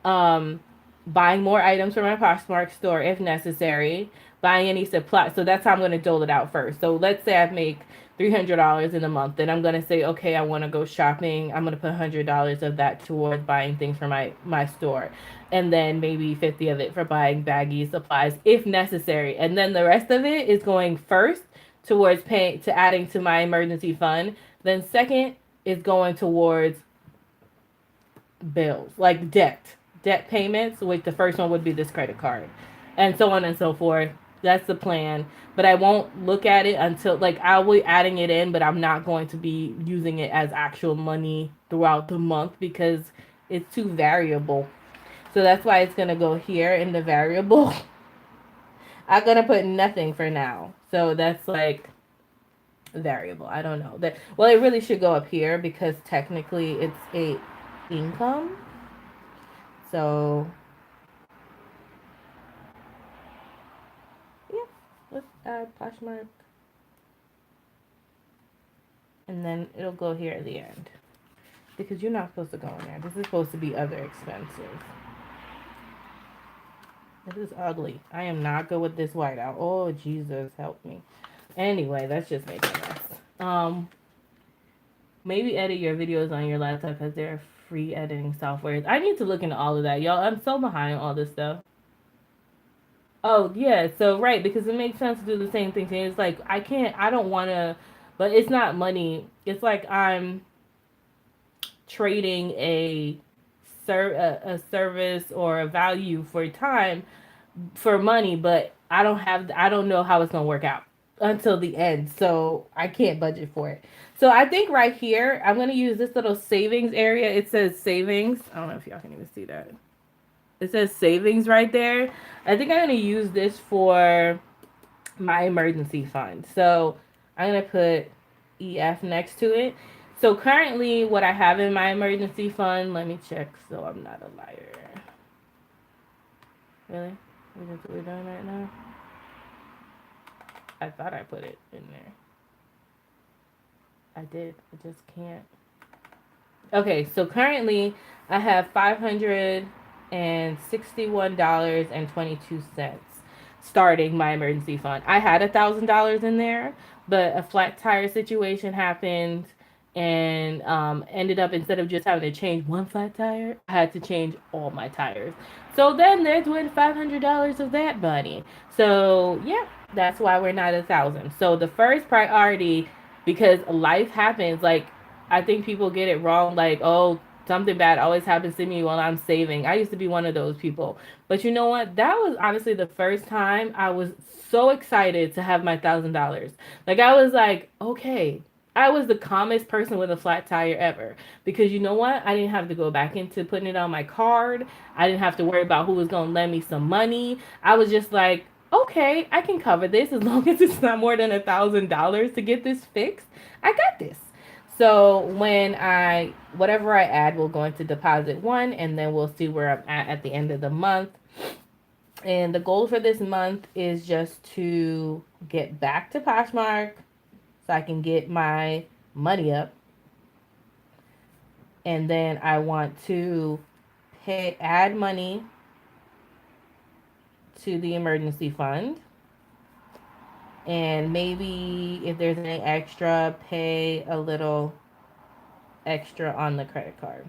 um, buying more items for my Poshmark store if necessary, buying any supply. So that's how I'm going to dole it out first. So let's say I make $300 in a month, then I'm going to say, okay, I want to go shopping. I'm going to put $100 of that towards buying things for my store. And then maybe 50 of it for buying baggy supplies if necessary. And then the rest of it is going first towards paying, to adding to my emergency fund. Then second is going towards bills, like debt payments, which the first one would be this credit card, and so on and so forth. That's the plan. But I won't look at it until, like, I'll be adding it in, but I'm not going to be using it as actual money throughout the month because it's too variable. So that's why it's gonna go here in the variable. I'm gonna put nothing for now. So that's like variable. I don't know. That, well, it really should go up here because technically it's a income. So yeah, let's add Poshmark. And then it'll go here at the end. Because you're not supposed to go in there. This is supposed to be other expenses. This is ugly. I am not good with this whiteout. Oh, Jesus, help me. Anyway, that's just making a mess. Maybe edit your videos on your laptop because they're free editing softwares. I need to look into all of that, y'all. I'm so behind all this stuff. Oh, yeah. So, right, because it makes sense to do the same thing. It's like, I don't want to, but it's not money. It's like I'm trading a service or a value for time for money, but I don't know how it's going to work out until the end. So I can't budget for it. So I think right here, I'm going to use this little savings area. It says savings. I don't know if y'all can even see that. It says savings right there. I think I'm going to use this for my emergency fund. So I'm going to put EF next to it. So currently what I have in my emergency fund, let me check so I'm not a liar. Really? That's what we're doing right now? I thought I put it in there. I did. I just can't. Okay, so currently I have $561.22 starting my emergency fund. I had $1,000 in there, but a flat tire situation happened and ended up, instead of just having to change one flat tire, I had to change all my tires. So then there's went $500 of that money. So yeah, that's why we're not 1,000. So the first priority because life happens. Like, I think people get it wrong. Like, oh, something bad always happens to me while I'm saving. I used to be one of those people. But you know what? That was honestly the first time I was so excited to have my $1,000. Like, I was like, okay. I was the calmest person with a flat tire ever, because you know what? I didn't have to go back into putting it on my card. I didn't have to worry about who was going to lend me some money. I was just like, okay, I can cover this as long as it's not more than $1,000 to get this fixed. I got this. So when whatever I add will go into deposit one, and then we'll see where I'm at the end of the month. And the goal for this month is just to get back to Poshmark so I can get my money up. And then I want to add money to the emergency fund. And maybe if there's any extra, pay a little extra on the credit card.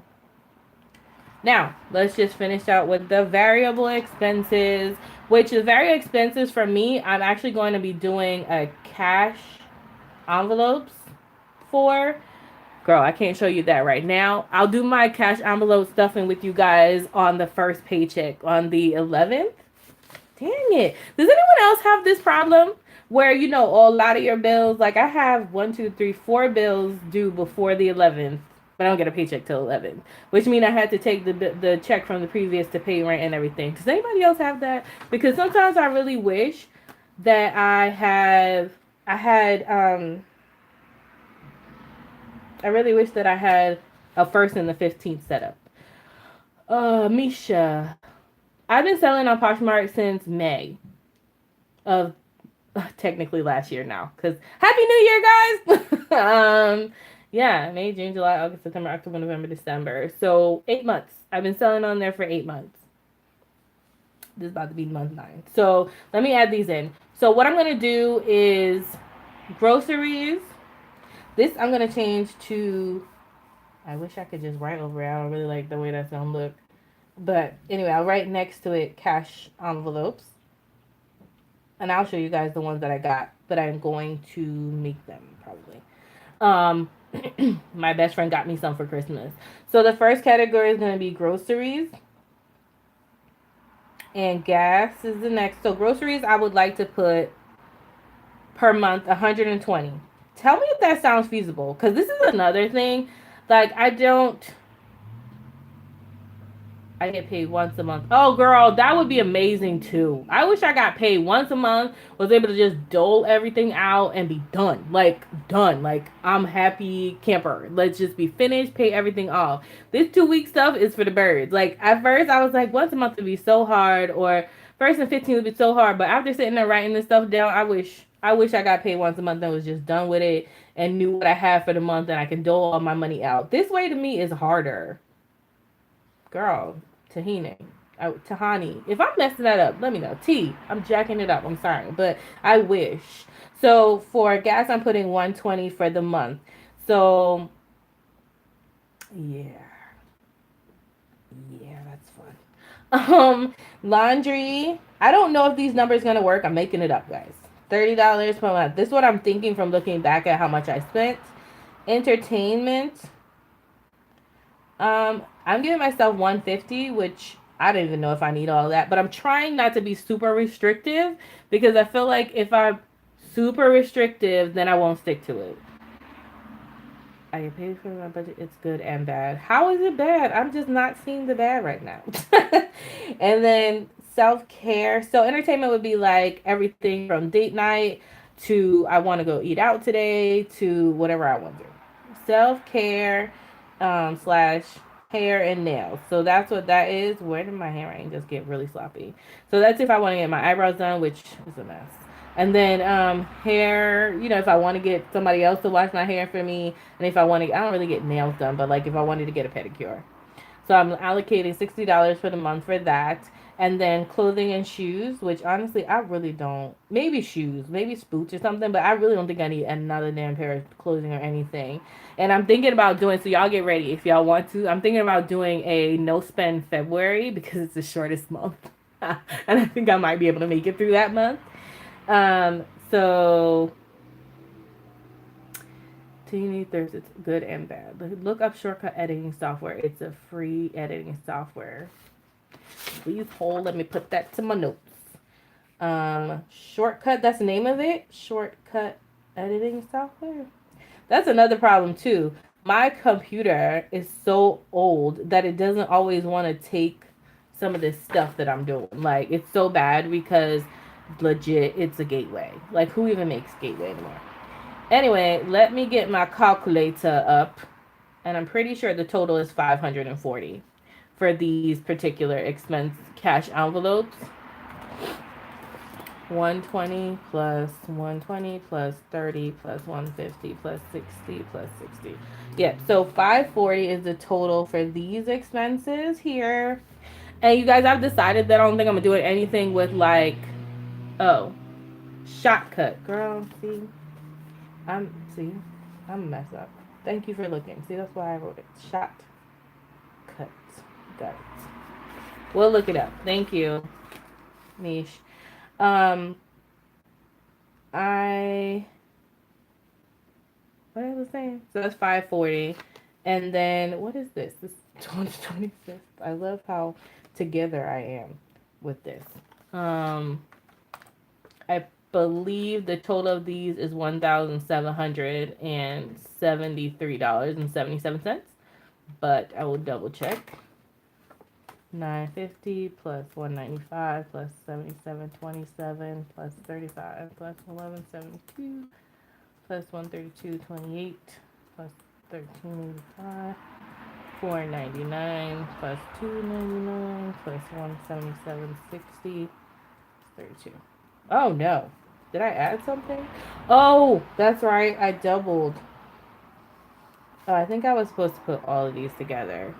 Now, let's just finish out with the variable expenses, which is very expensive for me. I'm actually going to be doing a cash envelopes for. Girl, I can't show you that right now. I'll do my cash envelope stuffing with you guys on the first paycheck on the 11th. Dang it. Does anyone else have this problem where, you know, a lot of your bills, like I have 4 bills due before the 11th, but I don't get a paycheck till 11th, which means I had to take the check from the previous to pay rent and everything. Does anybody else have that? Because sometimes I really wish that I really wish that I had a 1st and the 15th set up. Misha, I've been selling on Poshmark since May of technically last year now. Because Happy New Year, guys! Yeah, May, June, July, August, September, October, November, December. So 8 months. I've been selling on there for 8 months. This is about to be month 9. So let me add these in. So what I'm going to do is groceries. This I'm going to change to, I wish I could just write over it. I don't really like the way that's going to look. But anyway, I'll write next to it cash envelopes. And I'll show you guys the ones that I got. But I'm going to make them probably. My best friend got me some for Christmas. So the first category is going to be groceries. And gas is the next. So groceries, I would like to put per month 120. Tell me if that sounds feasible. Because this is another thing. Like, I get paid once a month. Oh, girl, that would be amazing too. I wish I got paid once a month, was able to just dole everything out and be done. Like, done. Like, I'm happy camper. Let's just be finished, pay everything off. This 2-week stuff is for the birds. Like, at first, I was like, once a month would be so hard, or 1st and 15th would be so hard. But after sitting there writing this stuff down, I wish I got paid once a month and was just done with it and knew what I had for the month and I can dole all my money out. This way to me is harder. Girl. Tahani. If I'm messing that up, let me know. I'm jacking it up. I'm sorry, but I wish. So for gas, I'm putting 120 for the month. So yeah, that's fun. Laundry. I don't know if these numbers gonna work. I'm making it up, guys. $30 per month. This is what I'm thinking from looking back at how much I spent. Entertainment. I'm giving myself 150, which I don't even know if I need all that, but I'm trying not to be super restrictive because I feel like if I'm super restrictive, then I won't stick to it. I get paid for my budget. It's good and bad. How is it bad? I'm just not seeing the bad right now. And then self-care. So entertainment would be like everything from date night to I want to go eat out today to whatever I want to do. Self-care slash hair and nails. So that's what that is. Where did my handwriting just get really sloppy? So that's if I want to get my eyebrows done, which is a mess. And then hair, you know, if I want to get somebody else to wash my hair for me, and if I want to, I don't really get nails done, but like if I wanted to get a pedicure. So I'm allocating $60 for the month for that. And then clothing and shoes, which honestly, I really don't. Maybe shoes, maybe boots or something, but I really don't think I need another damn pair of clothing or anything. And I'm thinking about doing, so y'all get ready if y'all want to. I'm thinking about doing a no spend February because it's the shortest month. And I think I might be able to make it through that month. So there's it's good and bad. Look up shortcut editing software. It's a free editing software. Please hold. Let me put that to my notes. Shortcut. That's the name of it. Shortcut editing software. That's another problem too. My computer is so old that it doesn't always want to take some of this stuff that I'm doing. Like, it's so bad because legit, it's a gateway. Like, who even makes gateway anymore? Anyway, let me get my calculator up, and I'm pretty sure the total is 540 for these particular expense cash envelopes. 120 plus 120 plus 30 plus 150 plus 60 plus 60. Yeah, so 540 is the total for these expenses here. And you guys, I've decided that I don't think I'm gonna do anything with like, oh, shortcut. Girl, I'm a mess up. Thank you for looking. See, that's why I wrote it. Shortcut. Got it. We'll look it up. Thank you, Mish. What I was saying? So that's 540. And then, what is this? This is 2026. I love how together I am with this. I believe the total of these is $1,773.77. But I will double check. 950 plus 195 plus 7727 plus 35 plus 1172 plus 132.28 plus 1385 499 plus 299 plus 177.60 32. Oh no, did I add something? Oh, that's right, I doubled. Oh, I think I was supposed to put all of these together.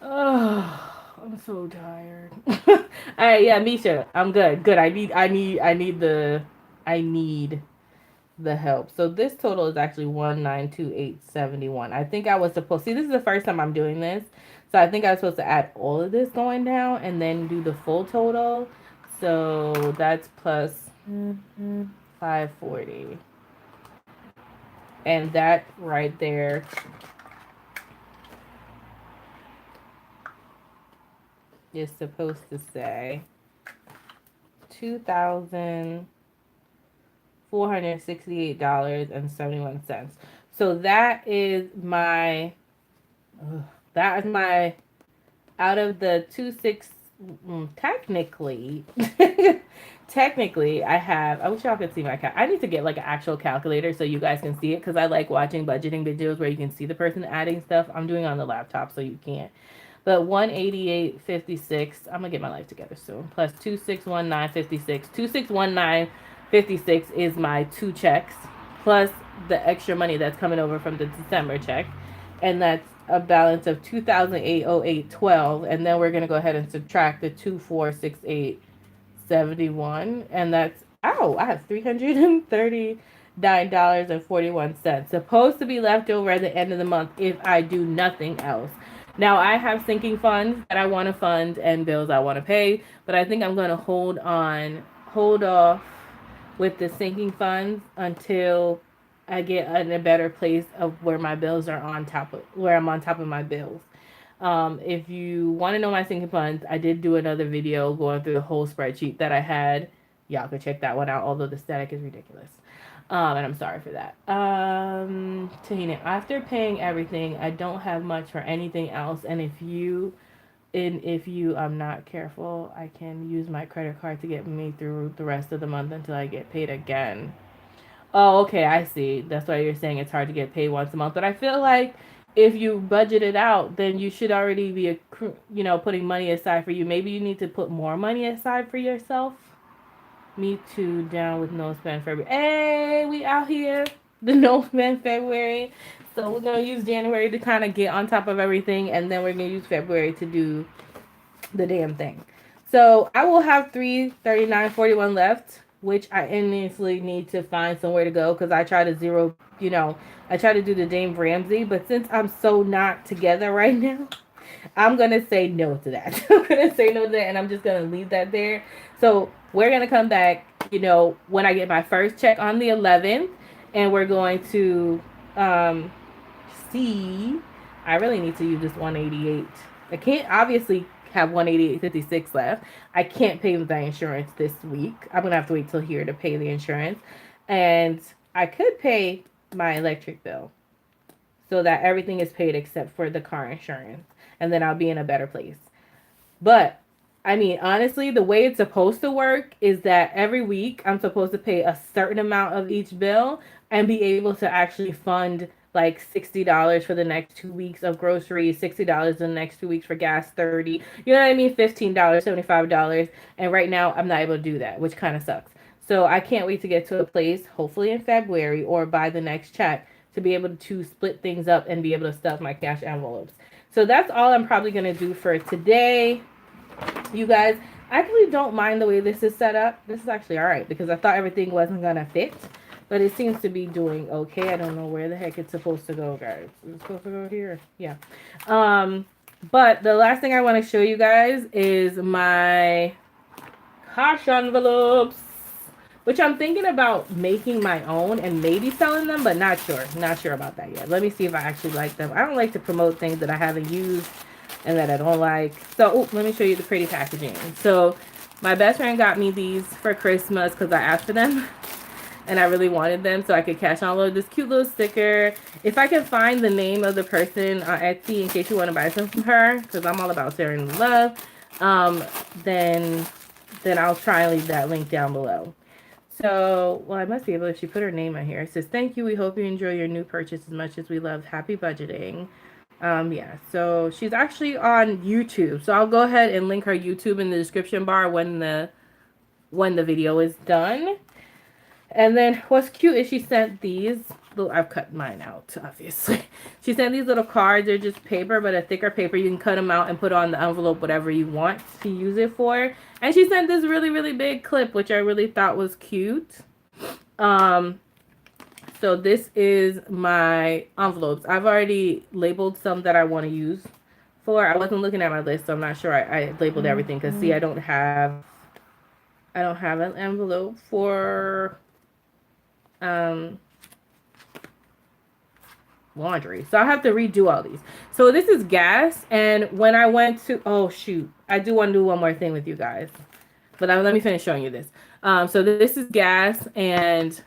Oh, I'm so tired. All right, yeah, Misha, I'm good. Good. I need the help. So this total is actually 1,928.71. I think I was supposed. See, this is the first time I'm doing this, so I think I was supposed to add all of this going down and then do the full total. So that's plus 540, and that right there is supposed to say $2,468.71. So that is my out of the 26. Technically, I wish y'all could see my I need to get like an actual calculator so you guys can see it, because I like watching budgeting videos where you can see the person adding stuff. I'm doing it on the laptop so you can't. But 188.56. I'm gonna get my life together soon. Plus 2619.56. 2619.56 is my 2 checks plus the extra money that's coming over from the December check, and that's a balance of 2,808.12. And then we're gonna go ahead and subtract the 2,468.71, and that's I have $339.41 supposed to be left over at the end of the month if I do nothing else. Now, I have sinking funds that I want to fund and bills I want to pay, but I think I'm going to hold off with the sinking funds until I get in a better place of where my bills are where I'm on top of my bills. If you want to know my sinking funds, I did do another video going through the whole spreadsheet that I had. Y'all could check that one out, although the static is ridiculous. And I'm sorry for that. Tahina, after paying everything, I don't have much for anything else. And if you I'm not careful, I can use my credit card to get me through the rest of the month until I get paid again. Oh, okay, I see. That's why you're saying it's hard to get paid once a month. But I feel like if you budget it out, then you should already be, putting money aside for you. Maybe you need to put more money aside for yourself. Me too, down with no spend February. Hey, we out here. The no spend February. So we're going to use January to kind of get on top of everything. And then we're going to use February to do the damn thing. So I will have $339.41 left, which I honestly need to find somewhere to go, because I try to I try to do the Dave Ramsey. But since I'm so not together right now, I'm going to say no to that. I'm going to say no to that, and I'm just going to leave that there. So we're going to come back, when I get my first check on the 11th, and we're going to um, see. I really need to use this 188. I can't obviously have 188.56 left. I can't pay the insurance this week. I'm gonna have to wait till here to pay the insurance, and I could pay my electric bill so that everything is paid except for the car insurance, and then I'll be in a better place. But I mean, honestly, the way it's supposed to work is that every week I'm supposed to pay a certain amount of each bill and be able to actually fund like $60 for the next 2 weeks of groceries, $60 the next 2 weeks for gas, 30. You know what I mean? $15, $75. And right now I'm not able to do that, which kind of sucks. So I can't wait to get to a place, hopefully in February or by the next check, to be able to split things up and be able to stuff my cash envelopes. So that's all I'm probably going to do for today. You guys, I actually don't mind the way this is set up. This is actually all right because I thought everything wasn't going to fit. But it seems to be doing okay. I don't know where the heck it's supposed to go, guys. Is it supposed to go here? Yeah. But the last thing I want to show you guys is my cash envelopes, which I'm thinking about making my own and maybe selling them, but not sure. Not sure about that yet. Let me see if I actually like them. I don't like to promote things that I haven't used and that I don't like. So, let me show you the pretty packaging. So, my best friend got me these for Christmas because I asked for them. And I really wanted them so I could cash download this cute little sticker. If I can find the name of the person on Etsy in case you want to buy some from her, because I'm all about sharing the love, then I'll try and leave that link down below. So, well, I must be able to. She put her name on here. It says, "Thank you. We hope you enjoy your new purchase as much as we love. Happy budgeting." Yeah. So she's actually on YouTube. So I'll go ahead and link her YouTube in the description bar when the video is done. And then what's cute is she sent these little, I've cut mine out, obviously. She sent these little cards. They're just paper, but a thicker paper. You can cut them out and put on the envelope whatever you want to use it for. And she sent this really, really big clip, which I really thought was cute. So this is my envelopes. I've already labeled some that I want to use for. I wasn't looking at my list, so I'm not sure I labeled everything. Because, see, I don't have an envelope for laundry, so I'll have to redo all these. So this is gas, and when I went to, oh shoot, I do want to do one more thing with you guys, but let me finish showing you this. So this is gas, and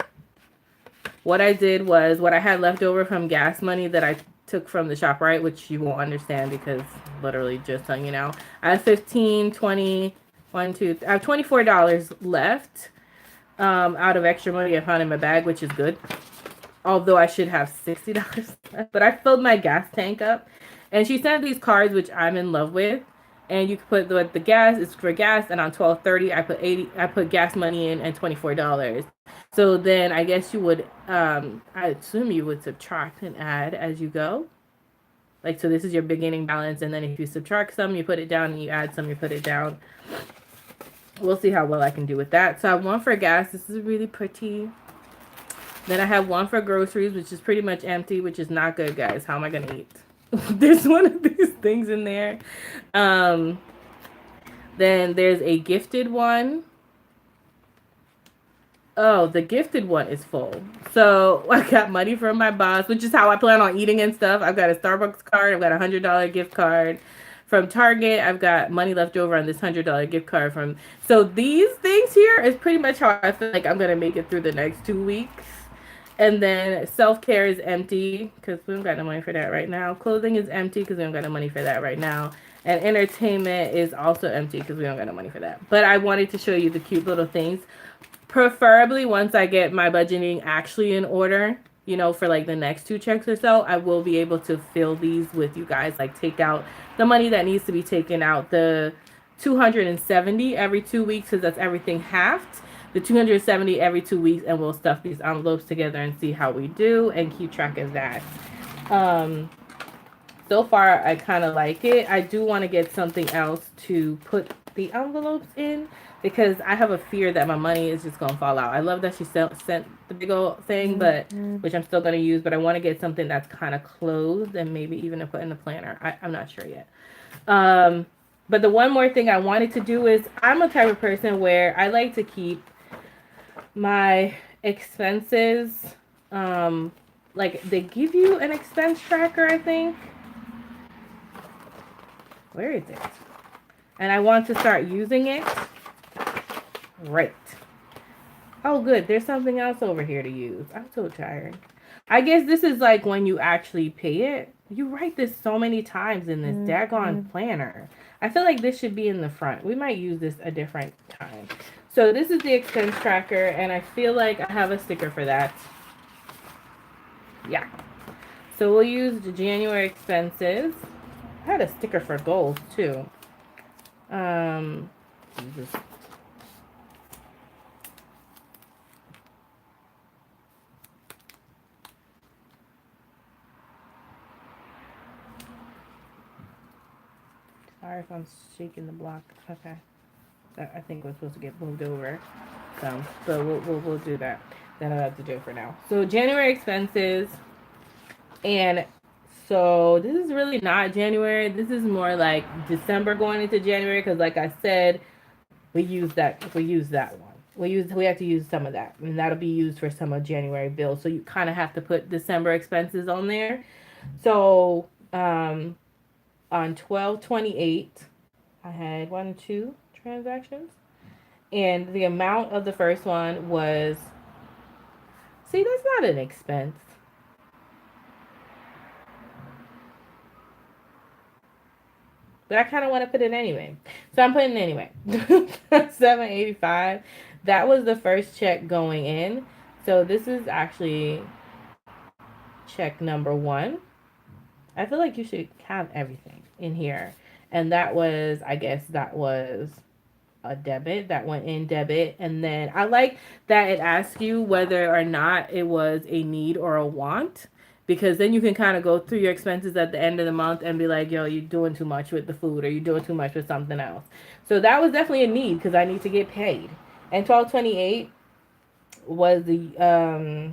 what I did was what I had left over from gas money that I took from the ShopRite, which you won't understand because literally just telling you now, I have 15, 20, 1, 2, I have $24 left out of extra money I found in my bag, which is good. Although I should have $60 left. But I filled my gas tank up. And she sent these cards, which I'm in love with. And you can put the gas, it's for gas. And on 12/30, I put gas money in and $24. So then I guess you would, I assume you would subtract and add as you go. Like, so this is your beginning balance. And then if you subtract some, you put it down. And you add some, you put it down. We'll see how well I can do with that. So I have one for gas. This is really pretty. Then I have one for groceries, which is pretty much empty, which is not good, guys. How am I going to eat? There's one of these things in there. Then there's a gifted one. Oh, the gifted one is full. So I got money from my boss, which is how I plan on eating and stuff. I've got a Starbucks card. I've got a $100 gift card. From Target, I've got money left over on this $100 gift card from. So these things here is pretty much how I feel like I'm gonna make it through the next 2 weeks. And then self-care is empty because we don't got no money for that right now. Clothing is empty because we don't got no money for that right now. And entertainment is also empty because we don't got no money for that. But I wanted to show you the cute little things. Preferably once I get my budgeting actually in order, you know, for like the next 2 checks or so, I will be able to fill these with you guys. Like take out the money that needs to be taken out, the $270 every 2 weeks, because that's everything halved. The $270 every 2 weeks, and we'll stuff these envelopes together and see how we do and keep track of that. So far, I kind of like it. I do want to get something else to put the envelopes in because I have a fear that my money is just going to fall out. I love that she sent the big old thing, but which I'm still going to use, but I want to get something that's kind of closed and maybe even to put in the planner. I'm not sure yet. But the one more thing I wanted to do is I'm a type of person where I like to keep my expenses like they give you an expense tracker, I think. Where is it? And I want to start using it. Right. Oh, good. There's something else over here to use. I'm so tired. I guess this is like when you actually pay it. You write this so many times in this daggone planner. I feel like this should be in the front. We might use this a different time. So this is the expense tracker, and I feel like I have a sticker for that. Yeah. So we'll use the January expenses. I had a sticker for gold too. Just sorry if I'm shaking the block. Okay. I think we're supposed to get moved over. So, but we'll do that. Then I'll have to do it for now. So January expenses, and so this is really not January. This is more like December going into January because, like I said, we use that one. We have to use some of that, and that'll be used for some of January bills. So you kind of have to put December expenses on there. So on 12/28, I had 2 transactions, and the amount of the first one was, see, that's not an expense. But I kind of want to put it anyway. So I'm putting it anyway. $7.85. That was the first check going in. So this is actually check number 1. I feel like you should have everything in here. And that was, I guess that was a debit that went in debit. And then I like that it asks you whether or not it was a need or a want, because then you can kind of go through your expenses at the end of the month and be like, yo, you're doing too much with the food, or you're doing too much with something else. So that was definitely a need because I need to get paid. And 12/28 was the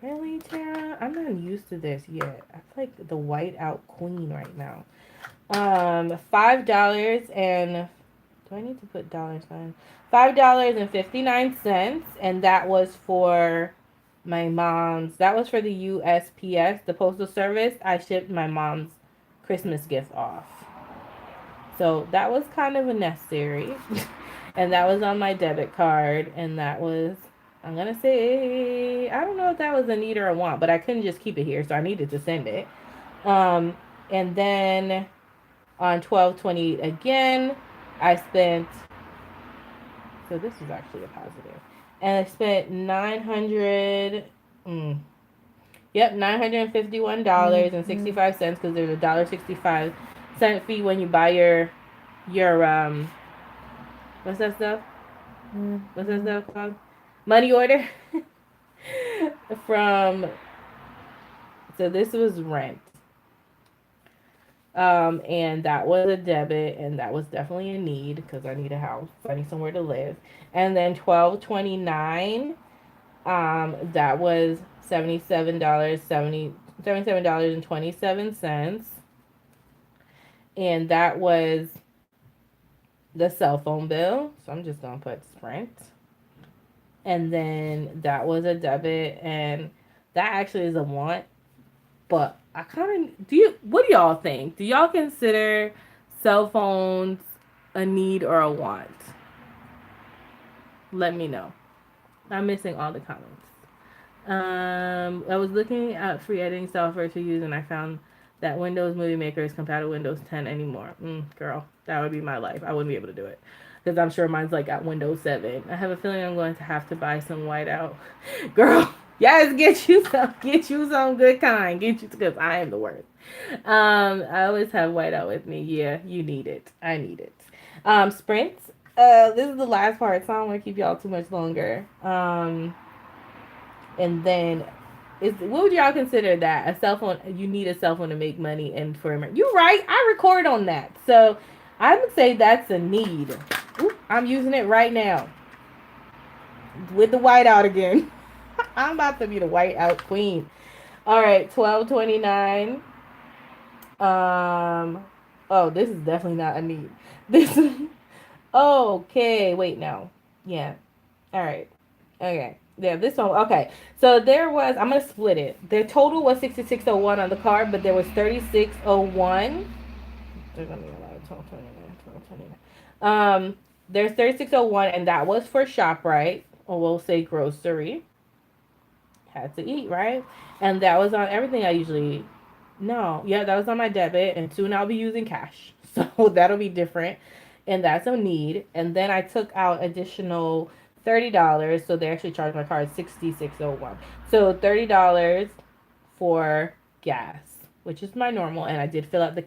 really, Tara, I'm not used to this yet. I feel like the white out queen right now. $5 and do I need to put dollar sign? $5.59, and that was for my mom's. That was for the USPS, the postal service. I shipped my mom's Christmas gift off, so that was kind of a necessary, and that was on my debit card, and that was. I'm gonna say I don't know if that was a need or a want, but I couldn't just keep it here, so I needed to send it. And then on 12/28 again, I spent, so this is actually a positive. And I spent 900, $951.65 because there's a $1.65 fee when you buy your what's that stuff? What's that stuff called? Money order. From, so this was rent. And that was a debit, and that was definitely a need because I need a house. I need somewhere to live. And then 12/29, that was $77.27, and that was the cell phone bill. So I'm just gonna put Sprint. And then that was a debit, and that actually is a want. But I kind of what do y'all think? Do y'all consider cell phones a need or a want? Let me know. I'm missing all the comments. I was looking at free editing software to use, and I found that Windows Movie Maker is compatible with Windows 10 anymore. Girl, that would be my life. I wouldn't be able to do it because I'm sure mine's like at Windows 7. I have a feeling I'm going to have to buy some whiteout. Girl, yes, get you some good kind. Get you, because I am the worst. I always have whiteout with me. Yeah, you need it. I need it. Sprints. This is the last part, so I don't want to keep y'all too much longer. And then what would y'all consider that? A cell phone, you need a cell phone to make money and for you're right, I record on that. So I would say that's a need. Ooh, I'm using it right now. With the whiteout again. I'm about to be the whiteout queen. Alright, 12/29. Oh, this is definitely not a need. This okay, wait, no. Yeah. Alright. Okay. Yeah, this one. Okay, so there was. I'm gonna split it. The total was 6601 on the card, but there was 3601. They're gonna be a lot of 1229. There's 3601, and that was for ShopRite, or we'll say grocery. Had to eat, right? And that was on everything I usually eat. No, yeah, that was on my debit, and soon I'll be using cash. So that'll be different. And that's a need. And then I took out additional $30. So they actually charged my card 6601. So $30 for gas, which is my normal. And I did fill out the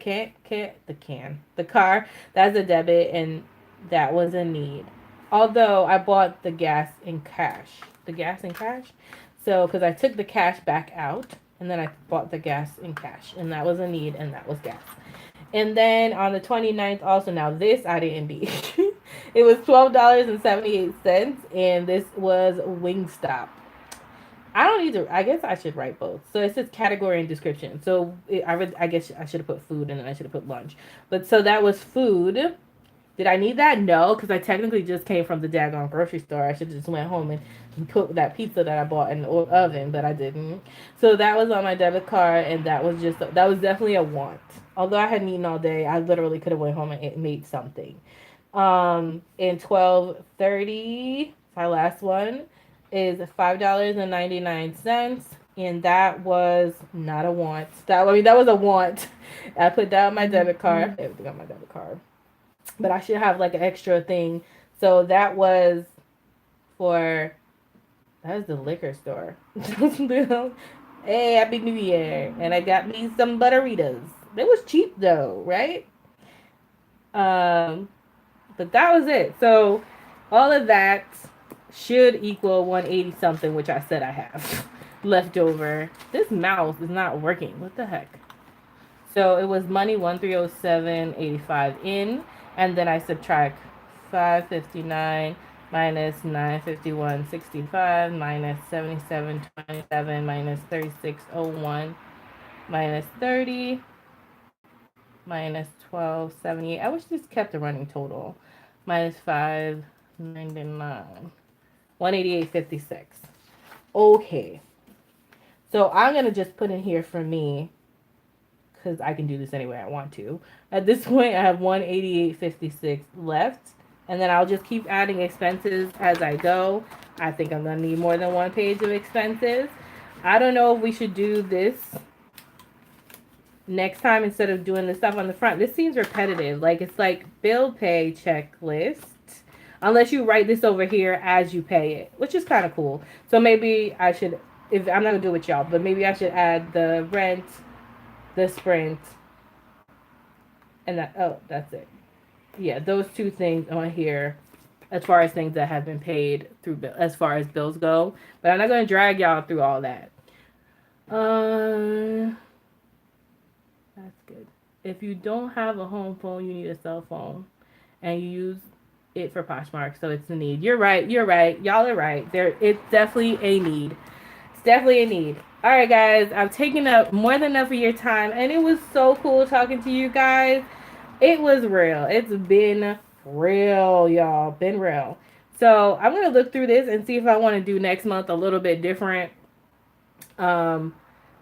car. That's a debit, and that was a need. Although I bought the gas in cash. The gas in cash? So, because I took the cash back out and then I bought the gas in cash, and that was a need, and that was gas. And then on the 29th, also, now this I didn't need. It was $12.78, and this was Wingstop. I don't need to. I guess I should write both. So it says category and description. So I guess I should have put food, and then I should have put lunch. But so that was food. Did I need that? No, because I technically just came from the daggone grocery store. I should have just went home and put that pizza that I bought in the oven, but I didn't. So that was on my debit card, and that was definitely a want. Although I hadn't eaten all day, I literally could have went home and made something. In 1230, my last one is $5.99, and that was not a want. That was a want. I put that on my debit card. Everything on my debit card. But I should have like an extra thing. So that was for the liquor store. Hey, Happy New Year. And I got me some butteritas. They was cheap though, right? Um but that was it. So all of that should equal 180 something, which I said I have left over. This mouse is not working. What the heck? So it was money 1307.85 in, and then I subtract 559 minus 951.65 minus 77.27 minus 3601 minus 30 minus 1278. I wish this kept the running total. Minus 599. 188.56. Okay. So I'm going to just put in here for me, because I can do this any way I want to. At this point, I have 188.56 left, and then I'll just keep adding expenses as I go. I think I'm going to need more than one page of expenses. I don't know if we should do this next time instead of doing the stuff on the front. This seems repetitive. Like, it's like bill pay checklist. Unless you write this over here as you pay it, which is kind of cool. So maybe I should, if I'm not going to do it with y'all, but maybe I should add the rent, the Sprint, and that's it. Yeah, those two things on here as far as things that have been paid through as far as bills go. But I'm not going to drag y'all through all that. That's good. If you don't have a home phone, you need a cell phone, and you use it for Poshmark, so it's a need. You're right. Y'all are right. It's definitely a need. It's definitely a need. All right, guys. I've taken up more than enough of your time, and it was so cool talking to you guys. It was real. It's been real, y'all. Been real. So I'm gonna look through this and see if I want to do next month a little bit different.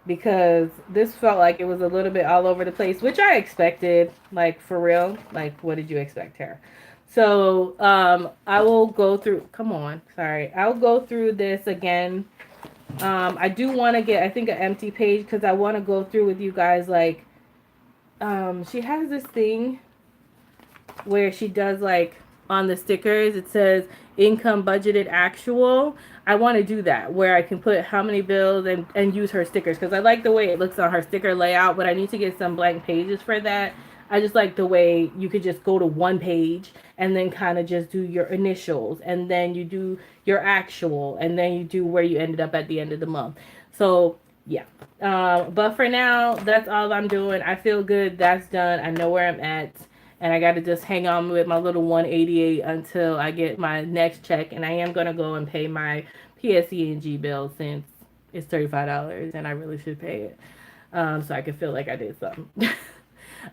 Because this felt like it was a little bit all over the place, which I expected. Like, for real. Like, what did you expect, Tara? So I will go through. Come on, sorry. I'll go through this again. I do want to get, I think, an empty page, because I want to go through with you guys. Like, she has this thing where she does, like, on the stickers, it says income budgeted actual. I want to do that where I can put how many bills and use her stickers, because I like the way it looks on her sticker layout, but I need to get some blank pages for that. I just like the way you could just go to one page and then kind of just do your initials, and then you do your actual, and then you do where you ended up at the end of the month. So yeah. But for now, that's all I'm doing. I feel good. That's done. I know where I'm at. And I got to just hang on with my little 188 until I get my next check. And I am going to go and pay my PSE&G bill, since it's $35 and I really should pay it. So I can feel like I did something.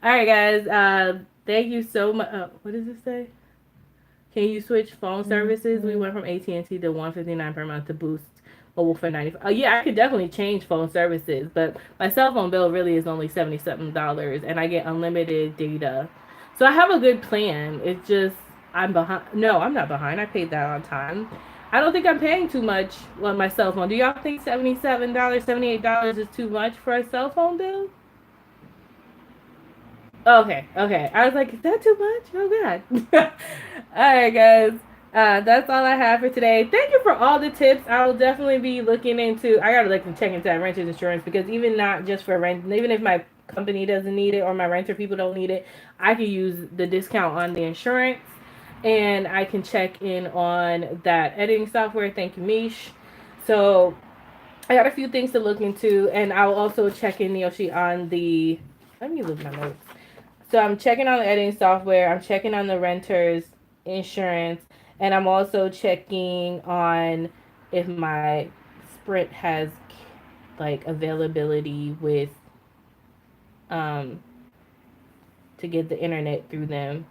All right, guys. Thank you so much. What does it say? Can you switch phone services? We went from AT&T to $159 per month to Boost mobile for $95. Oh yeah, I could definitely change phone services, but my cell phone bill really is only $77, and I get unlimited data. So I have a good plan. It's just I'm behind. No, I'm not behind. I paid that on time. I don't think I'm paying too much on my cell phone. Do y'all think $77, $78 is too much for a cell phone bill? Okay, okay. I was like, is that too much? Oh god. All right, guys. That's all I have for today. Thank you for all the tips. I will definitely be looking into. I gotta check into that renter's insurance, because even not just for rent, even if my company doesn't need it or my renter people don't need it, I can use the discount on the insurance, and I can check in on that editing software. Thank you, Mish. So I got a few things to look into, and I'll also check in, Yoshi, on the. Let me look at my notes. So I'm checking on the editing software. I'm checking on the renter's insurance, and I'm also checking on if my Sprint has like availability with to get the internet through them.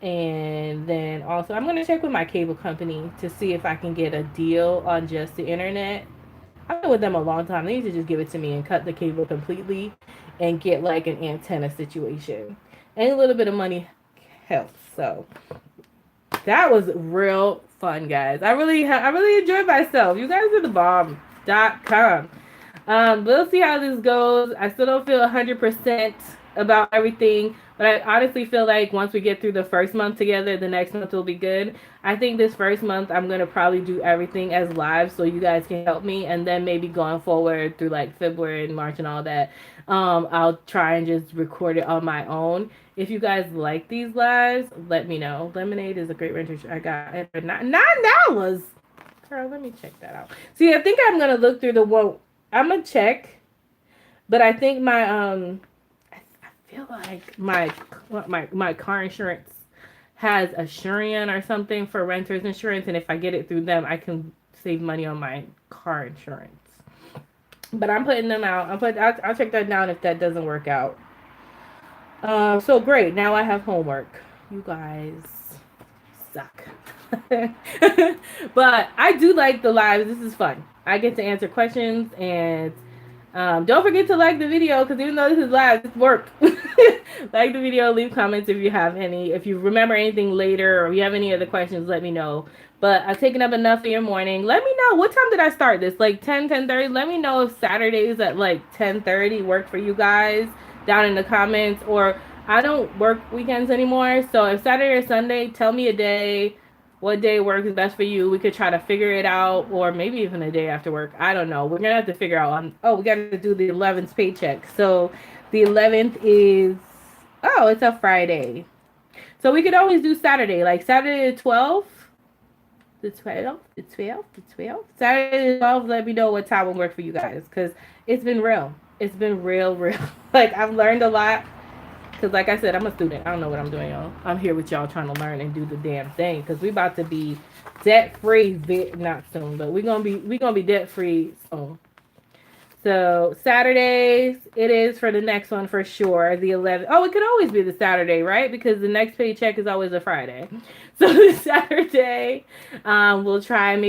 And then also I'm gonna check with my cable company to see if I can get a deal on just the internet. I've been with them a long time. They need to just give it to me and cut the cable completely and get like an antenna situation. And a little bit of money helps. So that was real fun, guys. I really enjoyed myself. You guys are the bomb.com. We'll see how this goes. I still don't feel 100% about everything, but I honestly feel like once we get through the first month together, the next month will be good. I think this first month I'm going to probably do everything as live so you guys can help me, and then maybe going forward through like February and March and all that, I'll try and just record it on my own. If you guys like these lives, let me know. Lemonade is a great renter. I got it for $9. Girl, let me check that out. See, I think I'm going to look through the one. I'm going to check, but I think my I feel like my car insurance has Assurian or something for renter's insurance, and if I get it through them, I can save money on my car insurance. But I'm putting them out. I'll check that down if that doesn't work out. So great. Now I have homework. You guys suck. But I do like the lives. This is fun. I get to answer questions, and don't forget to like the video, because even though this is live, it's work. Like the video, leave comments if you have any. If you remember anything later or you have any other questions, let me know. But I've taken up enough of your morning. Let me know, what time did I start this? Like 10:30? Let me know if Saturdays at like 10:30 work for you guys down in the comments. Or I don't work weekends anymore. So if Saturday or Sunday, tell me a day. What day works best for you? We could try to figure it out, or maybe even a day after work. I don't know. We're going to have to figure out we got to do the 11th paycheck. So the 11th is, it's a Friday. So we could always do Saturday, like Saturday the 12th. The 12th. Saturday the 12th, let me know what time will work for you guys, because it's been real. It's been real. Like, I've learned a lot. Because like I said, I'm a student. I don't know what I'm doing, y'all. I'm here with y'all trying to learn and do the damn thing. Because we about to be debt-free, not soon, but we're gonna be debt-free soon. So Saturdays, it is for the next one for sure. The 11th. Oh, it could always be the Saturday, right? Because the next paycheck is always a Friday. So the Saturday, we'll try maybe